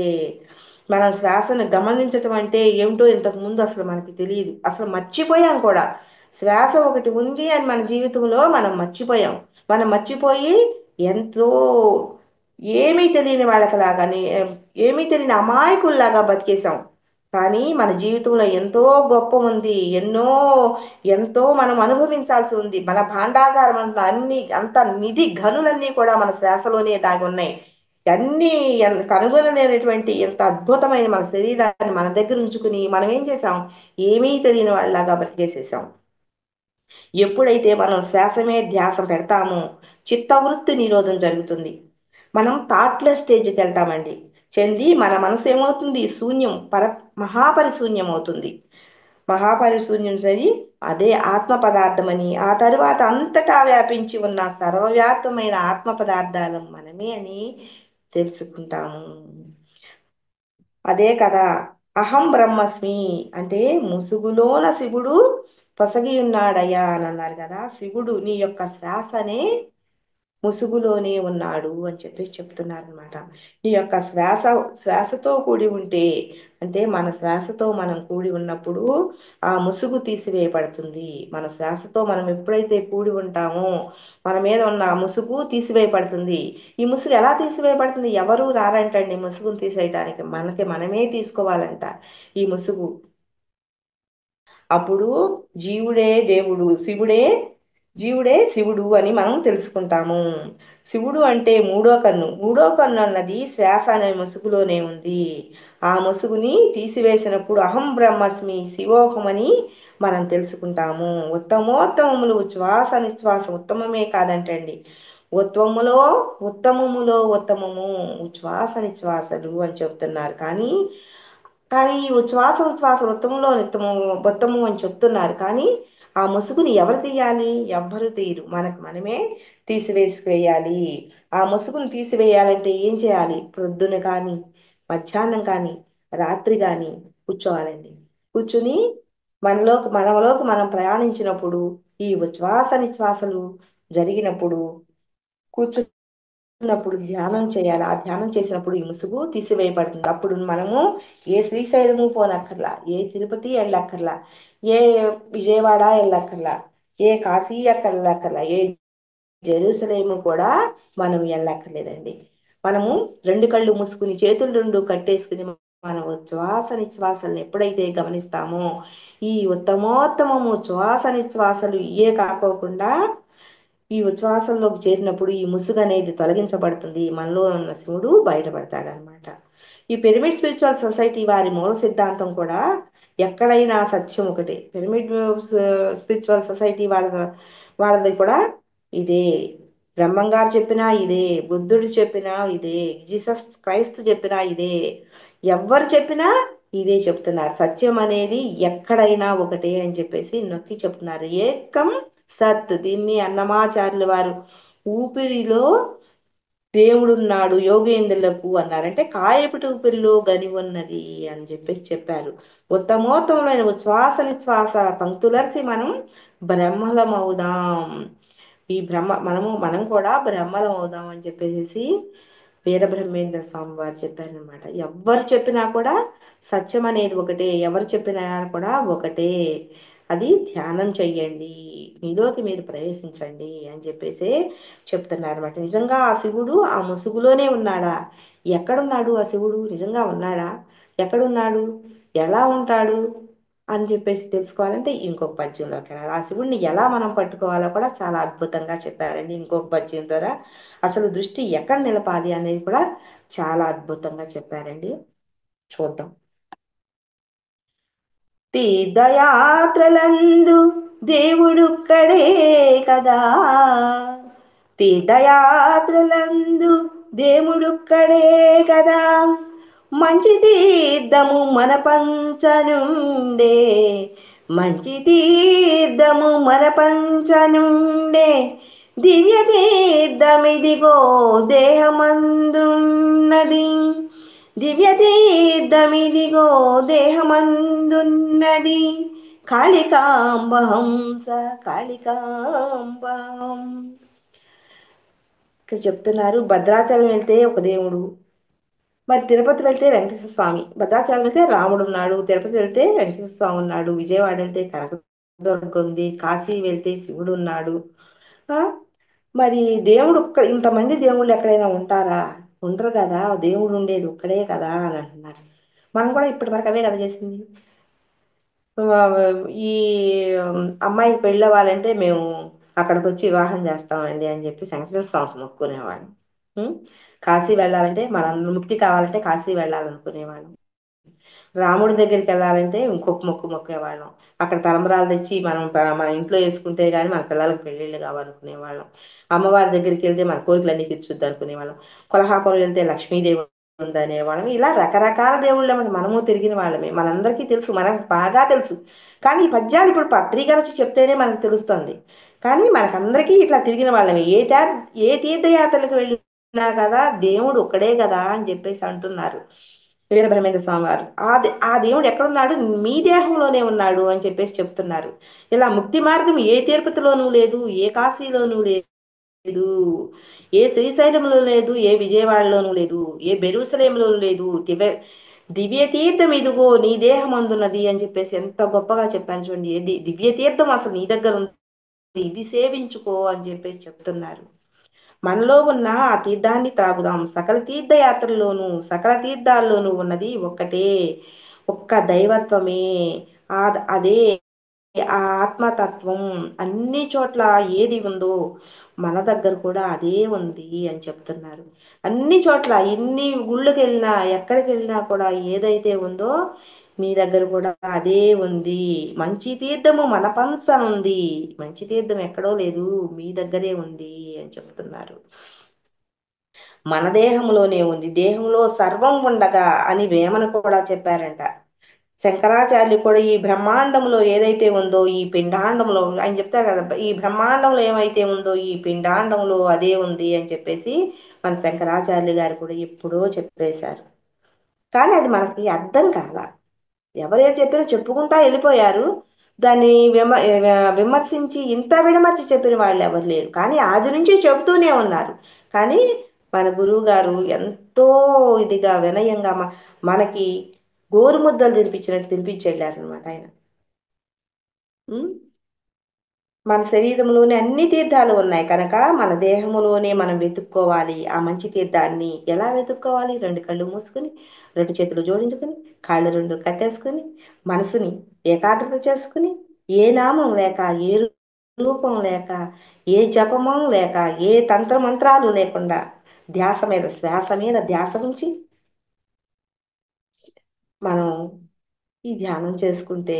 మనం శ్వాసను గమనించటం అంటే ఏమిటో ఇంతకు ముందు అసలు మనకి తెలియదు, అసలు మర్చిపోయాం కూడా. శ్వాస ఒకటి ఉంది అని మన జీవితంలో మనం మర్చిపోయాం. మనం మర్చిపోయి ఎంతో ఏమీ తెలియని వాళ్ళకిలాగానే, ఏమీ తెలియని అమాయకుల్లాగా బతికేసాం. కానీ మన జీవితంలో ఎంతో గొప్ప ఉంది, ఎంతో మనం అనుభవించాల్సి ఉంది. మన భాండాగారం అంత అంత నిధి గనులన్నీ కూడా మన శ్వాసలోనే దాగి ఉన్నాయి. అన్నీ కనుగొనలేనటువంటి ఎంత అద్భుతమైన మన శరీరాన్ని మన దగ్గర ఉంచుకుని మనం ఏం చేసాం? ఏమీ తెలియని వాళ్ళలాగా బతికేసేసాం. ఎప్పుడైతే మనం శ్వాసమే ధ్యాస పెడతామో చిత్తవృత్తి నిరోధం జరుగుతుంది. మనం థాట్లెస్ స్టేజ్కి వెళ్తామండి. చెంది మన మనసు ఏమవుతుంది? శూన్యం, మహాపరిశూన్యం అవుతుంది. మహాపరిశూన్యం సరి అదే ఆత్మ పదార్థమని, ఆ తరువాత అంతటా వ్యాపించి ఉన్న సర్వవ్యాప్తమైన ఆత్మ పదార్థాలు మనమే అని తెలుసుకుంటాము. అదే కదా అహం బ్రహ్మస్మి అంటే, ముసుగులోన శివుడు పొసగి ఉన్నాడయ్యా అని అన్నారు కదా. శివుడు నీ యొక్క శ్వాసనే ముసుగులోనే ఉన్నాడు అని చెప్పేసి చెప్తున్నారు అనమాట. ఈ యొక్క శ్వాసతో కూడి ఉంటే, అంటే మన శ్వాసతో మనం కూడి ఉన్నప్పుడు ఆ ముసుగు తీసివేయబడుతుంది. మన శ్వాసతో మనం ఎప్పుడైతే కూడి ఉంటామో మన మీద ఉన్న ముసుగు తీసివేయబడుతుంది. ఈ ముసుగు ఎలా తీసివేయబడుతుంది? ఎవరు రారంటండి ముసుగును తీసేయటానికి, మనమే తీసుకోవాలంట ఈ ముసుగు. అప్పుడు జీవుడే దేవుడు, జీవుడే శివుడు అని మనం తెలుసుకుంటాము. శివుడు అంటే మూడో కన్ను అన్నది శ్వాస అనే ముసుగులోనే ఉంది. ఆ ముసుగుని తీసివేసినప్పుడు అహం బ్రహ్మస్మి శివోహమని మనం తెలుసుకుంటాము. ఉత్తమోత్తమములు శ్వాస నిశ్వాస ఉత్తమమే కాదంటండి, ఉత్తమములో ఉత్తమము శ్వాస నిశ్వాసలు అని చెప్తున్నారు. కానీ ఈ ఉచ్ఛ్వాస ఉత్తమంలో ఉత్తమము అని చెప్తున్నారు. కానీ ఆ ముసుగుని ఎవరు తీయాలి? ఎవ్వరు తీయరు, మనమే తీసివేయాలి. ఆ ముసుగుని తీసివేయాలంటే ఏం చేయాలి? ప్రొద్దున కానీ మధ్యాహ్నం కానీ రాత్రి కానీ కూర్చోవాలండి. కూర్చుని మనలోకి మనం ప్రయాణించినప్పుడు ఈ ఉచ్ఛ్వాస నిశ్వాసలు జరిగినప్పుడు కూర్చున్నప్పుడు ధ్యానం చేయాలి. ఆ ధ్యానం చేసినప్పుడు ఈ ముసుగు తీసివేయబడుతుంది. అప్పుడు మనము ఏ శ్రీశైలము పోనక్కర్లా, ఏ తిరుపతి వెళ్ళక్కర్లా, ఏ విజయవాడ వెళ్ళక్కర్లా, ఏ కాశీ వెళ్ళక్కర్లా, ఏ జెరూసలేము కూడా మనం వెళ్ళక్కర్లేదండి. మనము రెండు కళ్ళు మూసుకుని చేతులు రెండు కట్టేసుకుని మన శ్వాస నిశ్వాసాలను ఎప్పుడైతే గమనిస్తామో ఈ ఉత్తమోత్తమము శ్వాస నిశ్వాసలు ఇయే కాకోకుండా ఈ ఉచ్ఛ్వాసంలోకి చేరినప్పుడు ఈ ముసుగు అనేది తొలగించబడుతుంది. మనలో ఉన్న శివుడు బయటపడతాడనమాట. ఈ పిరమిడ్ స్పిరిచువల్ సొసైటీ వారి మూల సిద్ధాంతం కూడా ఎక్కడైనా సత్యం ఒకటే. పిరమిడ్ స్పిరిచువల్ సొసైటీ వాళ్ళ వాళ్ళది కూడా ఇదే. బ్రహ్మంగారు చెప్పినా ఇదే, బుద్ధుడు చెప్పినా ఇదే, జీసస్ క్రైస్తు చెప్పినా ఇదే, ఎవ్వరు చెప్పినా ఇదే చెప్తున్నారు. సత్యం అనేది ఎక్కడైనా ఒకటే అని చెప్పేసి నొక్కి చెప్తున్నారు. ఏకం సత్. దీన్ని అన్నమాచార్యుల వారు ఊపిరిలో దేవుడున్నాడు యోగేంద్రులకు అన్నారంటే కాయపుటి ఊపిరిలో గని ఉన్నది అని చెప్పేసి చెప్పారు. ఉత్తమోత్తములైన ఉచ్ఛ్వాస నిశ్వాస పంక్తులర్చి మనం బ్రహ్మలమవుదాం. ఈ మనం కూడా బ్రహ్మలం అవుదాం అని చెప్పేసి వీరబ్రహ్మేంద్ర స్వామి వారు చెప్పారనమాట. ఎవ్వరు చెప్పినా కూడా సత్యం అనేది ఒకటే, ఎవరు చెప్పినా కూడా ఒకటే. అది ధ్యానం చెయ్యండి, మీలోకి మీరు ప్రవేశించండి అని చెప్పేసి చెప్తున్నారు అనమాట. నిజంగా ఆ శివుడు ఆ ముసుగులోనే ఉన్నాడా? ఎక్కడున్నాడు ఆ శివుడు? నిజంగా ఉన్నాడా? ఎక్కడున్నాడు? ఎలా ఉంటాడు అని చెప్పేసి తెలుసుకోవాలంటే ఇంకొక పద్యంలోకి వెళ్ళాలి. ఆ శివుడిని ఎలా మనం పట్టుకోవాలో కూడా చాలా అద్భుతంగా చెప్పారండి ఇంకొక పద్యం ద్వారా. అసలు దృష్టి ఎక్కడ నిలపాలి అనేది కూడా చాలా అద్భుతంగా చెప్పారండి. చూద్దాం. తీర్థయాత్రలందు దేవుడుక్కడే కదా, తీర్థయాత్రలందు దేవుడుక్కడే కదా, మంచి తీర్థము మన పంచనుండే, మంచి తీర్థము మన పంచనుండే, దివ్య తీర్థమిదిగో దేహమందున్నది, దివ్య తీర్థమిదిగో దేహమందున్నది, కాళికాంబ హంస కాళికాంబం. ఇక్కడ చెప్తున్నారు భద్రాచలం వెళ్తే ఒక దేవుడు, మరి తిరుపతి వెళ్తే వెంకటేశ్వర స్వామి, భద్రాచలం వెళ్తే రాముడు ఉన్నాడు, తిరుపతి వెళ్తే వెంకటేశ్వర స్వామి ఉన్నాడు, విజయవాడ వెళ్తే కనకదుర్గ ఉంది, కాశీ వెళ్తే శివుడు ఉన్నాడు. మరి దేవుడు ఇంతమంది దేవుళ్ళు ఎక్కడైనా ఉంటారా? ఉండరు కదా. దేవుడు ఉండేది ఒక్కడే కదా అని అంటున్నారు. మనం కూడా ఇప్పటి వరకు అవే కదా చేసింది. ఈ అమ్మాయికి పెళ్ళి అవ్వాలంటే మేము అక్కడికి వచ్చి వివాహం చేస్తామండి అని చెప్పి వెంకటేశ్వర స్వామికి మొక్కుకునేవాళ్ళం. కాశీ వెళ్ళాలంటే మన ముక్తి కావాలంటే కాశీ వెళ్ళాలనుకునేవాళ్ళం. రాముడి దగ్గరికి వెళ్ళాలంటే ఇంకొక మొక్కేవాళ్ళం. అక్కడ తలంబరాలు తెచ్చి మన ఇంట్లో వేసుకుంటే కానీ మన పిల్లలకు పెళ్ళిళ్ళు కావాలనుకునేవాళ్ళం. అమ్మవారి దగ్గరికి వెళ్తే మన కోరికలన్నీ తీర్చుద్ది అనుకునేవాళ్ళం. కొల్హాపురం వెళ్తే లక్ష్మీదేవి ఉందనేవాళ్ళం. ఇలా రకరకాల దేవుళ్ళమని మనము తిరిగిన వాళ్ళమే, మనందరికీ తెలుసు, మనకు బాగా తెలుసు. కానీ ఈ పద్యాలు ఇప్పుడు పత్రిక నుంచి చెప్తేనే మనకు తెలుస్తుంది. కానీ మనకందరికీ ఇట్లా తిరిగిన వాళ్ళమే. ఏ తీర్థయాత్రలకు వెళ్ళినా కదా దేవుడు ఒక్కడే కదా అని చెప్పేసి అంటున్నారు వీరబ్రహ్మేంద్ర స్వామి వారు. ఆ దేవుడు ఎక్కడున్నాడు? మీ దేహంలోనే ఉన్నాడు అని చెప్పేసి చెప్తున్నారు. ఇలా ముక్తి మార్గం ఏ తిరుపతిలోనూ లేదు, ఏ కాశీలోనూ లేదు, ఏ శ్రీశైలంలో లేదు, ఏ విజయవాడలోనూ లేదు, ఏ బెరూసలేంలోనూ లేదు. దివ్య తీర్థం ఇదిగో నీ దేహం అందున్నది అని చెప్పేసి ఎంత గొప్పగా చెప్పారు చూడండి. దివ్య తీర్థం అసలు నీ దగ్గర ఉంది, ఇది సేవించుకో అని చెప్పేసి చెప్తున్నారు. మనలో ఉన్న ఆ తీర్థాన్ని త్రాగుదాం. సకల తీర్థయాత్రల్లోనూ సకల తీర్థాల్లోనూ ఉన్నది ఒక్కటే, ఒక్క దైవత్వమే. అదే ఆ ఆత్మతత్వం. అన్ని చోట్ల ఏది ఉందో మన దగ్గర కూడా అదే ఉంది అని చెప్తున్నారు. అన్ని చోట్ల ఎన్ని గుళ్ళకి వెళ్ళినా ఎక్కడికి వెళ్ళినా కూడా ఏదైతే ఉందో మీ దగ్గర కూడా అదే ఉంది. మంచి తీర్థము మన పంచన ఉంది, మంచి తీర్థం ఎక్కడో లేదు, మీ దగ్గరే ఉంది అని చెప్తున్నారు. మన దేహంలోనే ఉంది, దేహంలో సర్వం ఉండగా అని వేమన కూడా చెప్పారంట. శంకరాచార్యులు కూడా ఈ బ్రహ్మాండంలో ఏదైతే ఉందో ఈ పిండాండంలో, ఆయన చెప్తారు కదా, ఈ బ్రహ్మాండంలో ఏమైతే ఉందో ఈ పిండాండంలో అదే ఉంది అని చెప్పేసి మన శంకరాచార్యులు గారు కూడా ఎప్పుడో చెప్పేశారు. కానీ అది మనకి అర్థం కాల. ఎవరైతే చెప్పారో చెప్పుకుంటా వెళ్ళిపోయారు. దాన్ని విమర్శించి ఇంత విడమర్చి చెప్పిన వాళ్ళు ఎవరు లేరు. కానీ ఆది నుంచి చెబుతూనే ఉన్నారు. కానీ మన గురువు గారు ఎంతో ఇదిగా వినయంగా మనకి గోరుముద్దలు తినిపించినట్టు తినిపించి వెళ్ళారనమాట ఆయన. మన శరీరంలోనే అన్ని తీర్థాలు ఉన్నాయి కనుక మన దేహంలోనే మనం వెతుక్కోవాలి ఆ మంచి తీర్థాన్ని. ఎలా వెతుక్కోవాలి? రెండు కళ్ళు మూసుకుని, రెండు చేతులు జోడించుకుని, కాళ్ళు రెండు కట్టేసుకుని, మనసుని ఏకాగ్రత చేసుకుని, ఏ నామం లేక, ఏ రూపం లేక, ఏ జపమం లేక, ఏ తంత్రమంత్రాలు లేకుండా ధ్యాస మీద శ్వాస మీద ధ్యాస ఉంచి మనం ఈ ధ్యానం చేసుకుంటే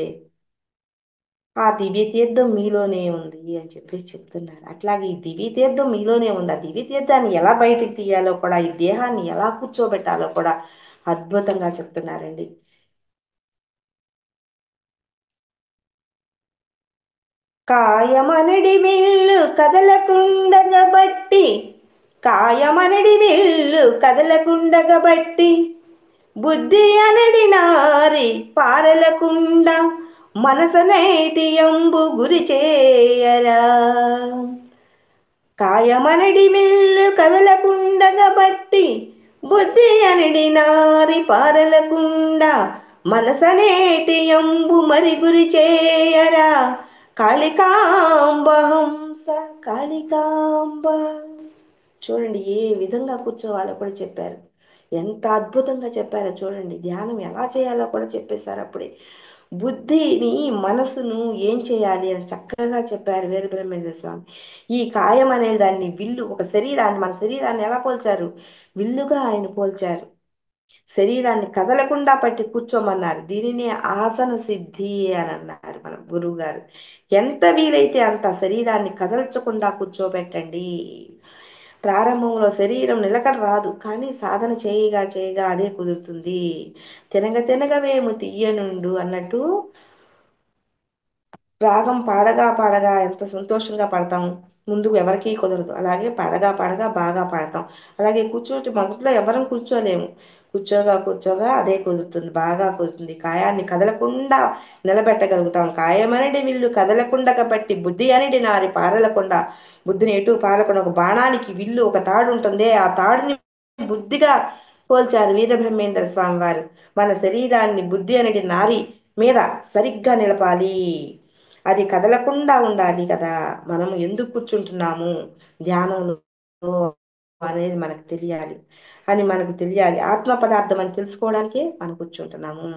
ఆ దివ్య తీర్థం మీలోనే ఉంది అని చెప్పేసి చెప్తున్నారు. అట్లాగే ఈ దివ్య తీర్థం మీలోనే ఉంది. ఆ దివ్య తీర్థాన్ని ఎలా బయటికి తీయాలో కూడా, ఈ దేహాన్ని ఎలా కూర్చోబెట్టాలో కూడా అద్భుతంగా చెప్తున్నారండి. కాయమనడి విల్లు కదలకుండగబట్టి, కాయమనడి విల్లు కదలకుండగబట్టి, బుద్ధి అనడి నారి పారలకుండ, మనసనేటి యంబు గురి చేయరా. కాయమనడి మిల్లు కదలకుండగబట్టి, బుద్ధి అనడి నారి పారలకుండ, మనసనేటి యంబు మరి గురి చేయరా. కాళికాంబ హంస కాళికాంబ. చూడండి ఏ విధంగా కూర్చోవాలో కూడా చెప్పారు. ఎంత అద్భుతంగా చెప్పారో చూడండి. ధ్యానం ఎలా చేయాలో కూడా చెప్పేశారు అప్పుడే. బుద్ధిని మనసును ఏం చేయాలి అని చక్కగా చెప్పారు వీరబ్రహ్మేంద్ర స్వామి. ఈ కాయం అనే దాన్ని విల్లు, ఒక శరీరాన్ని, మన శరీరాన్ని ఎలా పోల్చారు? విల్లుగా ఆయన పోల్చారు. శరీరాన్ని కదలకుండా పట్టి కూర్చోమన్నారు. దీనినే ఆసన సిద్ధి అని అన్నారు మన గురువు గారు. ఎంత వీలైతే అంత శరీరాన్ని కదల్చకుండా కూర్చోబెట్టండి. ప్రారంభంలో శరీరం నిలకడ రాదు, కానీ సాధన చేయగా చేయగా అదే కుదురుతుంది. తినగ తినగవేము తీయనుండు అన్నట్టు, రాగం పాడగా పాడగా ఎంత సంతోషంగా పడతాం, ముందుకు ఎవరికీ కుదరదు. అలాగే పాడగా పాడగా బాగా పాడతాం. అలాగే కూర్చోటి మొదట్లో ఎవరం కూర్చోలేము. కూర్చోగా కూర్చోగా అదే కుదురుతుంది, బాగా కుదురుతుంది. కాయాన్ని కదలకుండా నిలబెట్టగలుగుతాం. కాయమనడి విల్లు కదలకుండా బట్టి, బుద్ధి అనిడి నారి పారలకుండా, బుద్ధిని ఎటు పారకుండా, ఒక బాణానికి విల్లు ఒక తాడు ఉంటుంది, ఆ తాడుని బుద్ధిగా పోల్చారు వీరబ్రహ్మేంద్ర స్వామి వారు. మన శరీరాన్ని బుద్ధి అనేది నారి మీద సరిగ్గా నిలపాలి. అది కదలకుండా ఉండాలి కదా. మనం ఎందుకు కూర్చుంటున్నాము ధ్యానంలో అనేది మనకు తెలియాలి. మనకు తెలియాలి ఆత్మ పదార్థం అని తెలుసుకోవడానికే మనం కూర్చుంటున్నాము.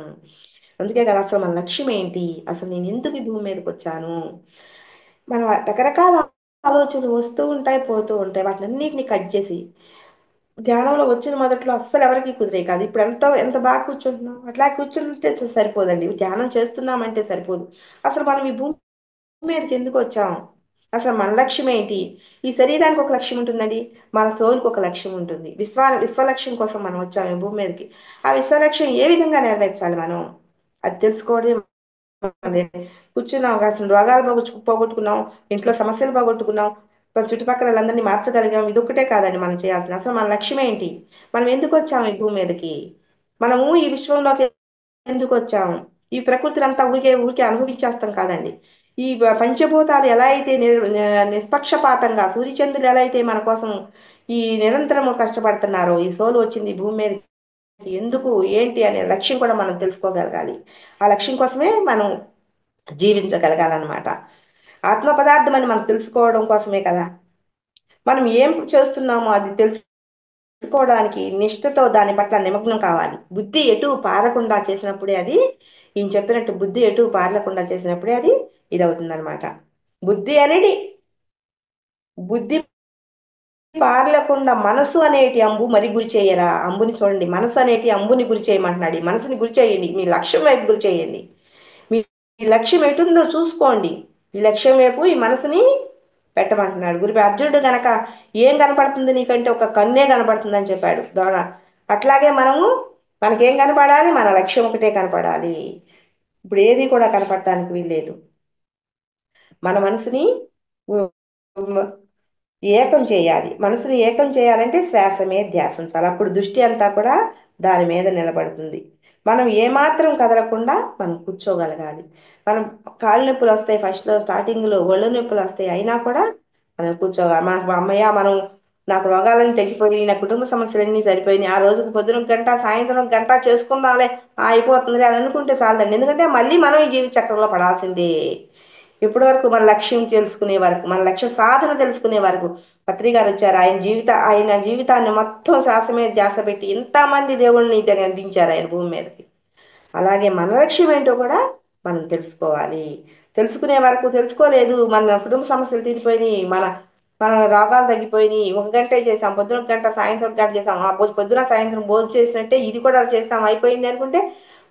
అందుకే కదా అసలు మన లక్ష్యం ఏంటి, అసలు నేను ఎందుకు ఈ భూమి మీదకి వచ్చాను. మన రకరకాల ఆలోచనలు వస్తూ ఉంటాయి, పోతూ ఉంటాయి. వాటినన్నిటిని కట్ చేసి ధ్యానంలో వచ్చిన మొదట్లో అస్సలు ఎవరికి కుదిరే కాదు. ఇప్పుడు ఎంత బాగా కూర్చుంటున్నాం, అట్లా కూర్చుంటే సరిపోదండి. ధ్యానం చేస్తున్నామంటే సరిపోదు. అసలు మనం ఈ భూమి మీదకి ఎందుకు వచ్చాం, అసలు మన లక్ష్యం ఏంటి. ఈ శరీరానికి ఒక లక్ష్యం ఉంటుందండి, మన సోల్కి ఒక లక్ష్యం ఉంటుంది. విశ్వలక్ష్యం కోసం మనం వచ్చాము ఈ భూమి మీదకి. ఆ విశ్వలక్ష్యం ఏ విధంగా నెరవేర్చాలి మనం, అది తెలుసుకోవడం. కూర్చున్నాం, అసలు రోగాలు పోగొట్టుకున్నాం, ఇంట్లో సమస్యలు పోగొట్టుకున్నాం, చుట్టుపక్కల వాళ్ళందరినీ మార్చగలిగాం. ఇదొక్కటే కాదండి మనం చేయాల్సిన, అసలు మన లక్ష్యం ఏంటి, మనం ఎందుకు వచ్చాము ఈ భూమి మీదకి, మనము ఈ విశ్వంలోకి ఎందుకు వచ్చాము. ఈ ప్రకృతిని అంతా ఊరికే ఊరికే అనుభవించేస్తాం కాదండి. ఈ పంచభూతాలు ఎలా అయితే నిష్పక్షపాతంగా సూర్యచంద్రులు ఎలా అయితే మన కోసం ఈ నిరంతరము కష్టపడుతున్నారో, ఈ సోలు వచ్చింది ఈ భూమి మీద ఎందుకు ఏంటి అనే లక్ష్యం కూడా మనం తెలుసుకోగలగాలి. ఆ లక్ష్యం కోసమే మనం జీవించగలగాలన్నమాట. ఆత్మ పదార్థం అని మనం తెలుసుకోవడం కోసమే కదా మనం ఏం చేస్తున్నామో అది తెలుసుకోవడానికి నిష్ఠతో దాని పట్ల నిమగ్నం కావాలి. బుద్ధి ఎటు పారకుండా చేసినప్పుడే అది, ఈయన చెప్పినట్టు బుద్ధి ఎటు పారకుండా చేసినప్పుడే అది ఇదవుతుందన్నమాట. బుద్ధి పారలకుండా మనసు అనేటి అంబు మరి గురి చేయరా. అంబుని చూడండి, మనసు అనేటి అంబుని గురి చేయమంటున్నాడు. ఈ మనసుని గురి చేయండి, మీ లక్ష్యం వైపు గురి చేయండి. మీ లక్ష్యం ఎటుందో చూసుకోండి, ఈ లక్ష్యం వైపు ఈ మనసుని పెట్టమంటున్నాడు గురి. అర్జునుడు గనక ఏం కనపడుతుంది నీకంటే ఒక కన్నే కనపడుతుంది అని చెప్పాడు దోణ. అట్లాగే మనకేం కనపడాలి, మన లక్ష్యం ఒకటే కనపడాలి. ఇప్పుడు ఏది కూడా కనపడటానికి వీల్లేదు. మన మనసుని ఏకం చేయాలి. మనసుని ఏకం చేయాలంటే శ్వాస మీద ధ్యాస ఉంచాలి. అప్పుడు దృష్టి అంతా కూడా దాని మీద నిలబడుతుంది. మనం ఏమాత్రం కదలకుండా మనం కూర్చోగలగాలి. మనం కాళ్ళు నొప్పులు వస్తాయి, ఫస్ట్లో స్టార్టింగ్లో ఒళ్ళు నొప్పులు వస్తాయి, అయినా కూడా మనం కూర్చోవాలి. మనకు అమ్మయ్య నాకు రోగాలన్నీ తగ్గిపోయి, నా కుటుంబ సమస్యలన్నీ సరిపోయినాయి, ఆ రోజుకు పొద్దున గంట సాయంత్రం గంట చేసుకుందాంలే అయిపోతుంది అని అనుకుంటే చాలదండి. ఎందుకంటే మళ్ళీ మనం ఈ జీవిత చక్రంలో పడాల్సిందే. ఇప్పటి వరకు మన లక్ష్యం తెలుసుకునే వరకు, మన లక్ష్య సాధన తెలుసుకునే వరకు. పత్రి గారు వచ్చారు, ఆయన జీవితాన్ని మొత్తం శ్వాస మీద ధ్యాస పెట్టి ఇంతమంది దేవుళ్ళని అందించారు ఆయన భూమి మీదకి. అలాగే మన లక్ష్యం ఏంటో కూడా మనం తెలుసుకోవాలి. తెలుసుకునే వరకు తెలుసుకోలేదు, మన కుటుంబ సమస్యలు తీరిపోయినాయి, మన రోగాలు తగ్గిపోయినాయి, ఒక గంటే చేసాం, పొద్దున గంట సాయంత్రం గంట చేసాం, ఆ పొద్దున సాయంత్రం భోజనం చేసినట్టే ఇది కూడా చేసాం అయిపోయింది అనుకుంటే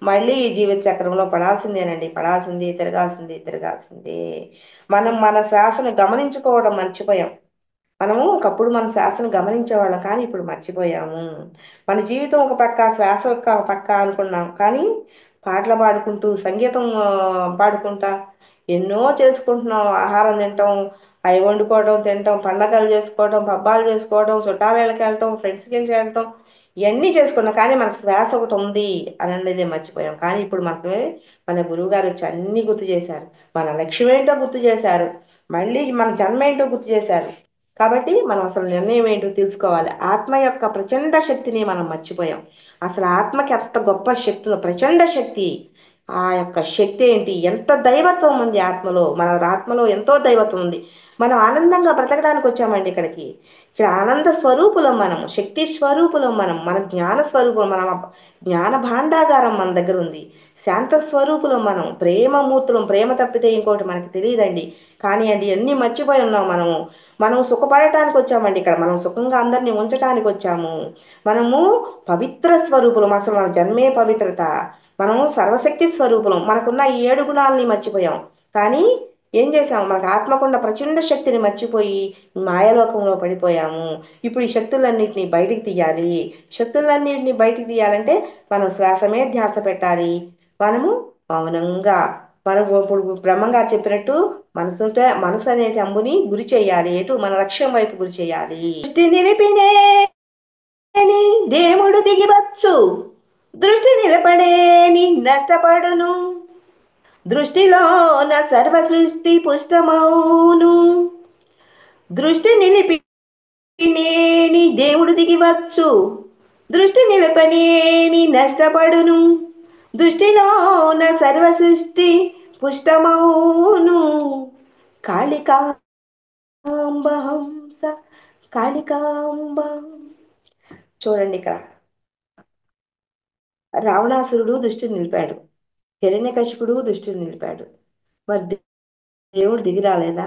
మళ్ళీ ఈ జీవిత చక్రంలో పడాల్సిందేనండి, పడాల్సిందే, తిరగాల్సిందే, తిరగాల్సిందే. మనం మన శ్వాసను గమనించుకోవడం మర్చిపోయాం. మనము ఒకప్పుడు మన శ్వాసను గమనించేవాళ్ళం, కానీ ఇప్పుడు మర్చిపోయాము. మన జీవితం ఒక పక్క, శ్వాస ఒక పక్క అనుకున్నాం, కానీ పాటలు పాడుకుంటూ, సంగీతం పాడుకుంటా ఎన్నో చేసుకుంటున్నాం. ఆహారం తింటాం, అవి వండుకోవడం, తినటం, పండగలు చేసుకోవడం, పబ్బాలు చేసుకోవడం, చుట్టాలకి వెళ్ళటం, ఫ్రెండ్స్కి వెళ్ళి వెళ్ళటం, ఇవన్నీ చేసుకున్నాం. కానీ మనకు శ్వాస ఒకటి ఉంది అని అనేది మర్చిపోయాం. కానీ ఇప్పుడు మనకు మన గురువు గారు వచ్చి అన్నీ గుర్తు చేశారు. మన లక్ష్యం ఏంటో గుర్తు చేశారు, మళ్ళీ మన జన్మ ఏంటో గుర్తు చేశారు. కాబట్టి మనం అసలు నిర్ణయం ఏంటో తెలుసుకోవాలి. ఆత్మ యొక్క ప్రచండ శక్తిని మనం మర్చిపోయాం. అసలు ఆత్మకి ఎంత గొప్ప శక్తులు, ప్రచండ శక్తి. ఆ యొక్క శక్తి ఏంటి, ఎంత దైవత్వం ఉంది ఆత్మలో. మన ఆత్మలో ఎంతో దైవత్వం ఉంది. మనం ఆనందంగా బ్రతకడానికి వచ్చామండి ఇక్కడికి. ఇక్కడ ఆనంద స్వరూపులం, మనం శక్తి స్వరూపులం, మన జ్ఞాన స్వరూపులం, మన జ్ఞాన భాండాగారం మన దగ్గర ఉంది. శాంత స్వరూపులం, మనం ప్రేమమూర్తులం. ప్రేమ తప్పితే ఇంకోటి మనకి తెలియదండి. కానీ అది అన్నీ మర్చిపోయి ఉన్నాం మనము. మనం సుఖపడటానికి వచ్చామండి ఇక్కడ, మనం సుఖంగా అందరినీ ఉంచటానికి వచ్చాము. మనము పవిత్ర స్వరూపులం, అసలు మన జన్మే పవిత్రత. మనము సర్వశక్తి స్వరూపులం. మనకున్న ఈ 7 గుణాలని మర్చిపోయాం. కానీ ఏం చేసాము, మనకు ఆత్మకున్న ప్రచండ శక్తిని మర్చిపోయి మాయలోకంలో పడిపోయాము. ఇప్పుడు ఈ శక్తులన్నింటినీ బయటికి తీయాలి. శక్తులన్నింటినీ బయటికి తీయాలంటే మనం శ్వాస మీద ధ్యాస పెట్టాలి. మనము మౌనంగా, మనం ఇప్పుడు బ్రహ్మంగారు చెప్పినట్టు మనసు అనే అంబుని గురి చేయాలి. ఎటు మన లక్ష్యం వైపు గురి చేయాలి. దృష్టి నిలిపినేని దేవుడు దిగివచ్చు, దృష్టి నిలపడేని నష్టపడును, దృష్టిలోన సర్వ సృష్టి పుష్టమౌను. దృష్టి నిలిపినేని దేవుడు దిగివచ్చు, దృష్టి నిలపనేని నష్టపడును, దృష్టిలోన సర్వ సృష్టి పుష్టమౌను. కాళికాంబహంస, కాళికాంబ. చూడండి, ఇక్కడ రావణాసురుడు దృష్టిని నిలిపాడు, హిరణ్యకశిపుడు దృష్టిని నిలిపాడు. మరి దేవుడు దిగి రాలేదా?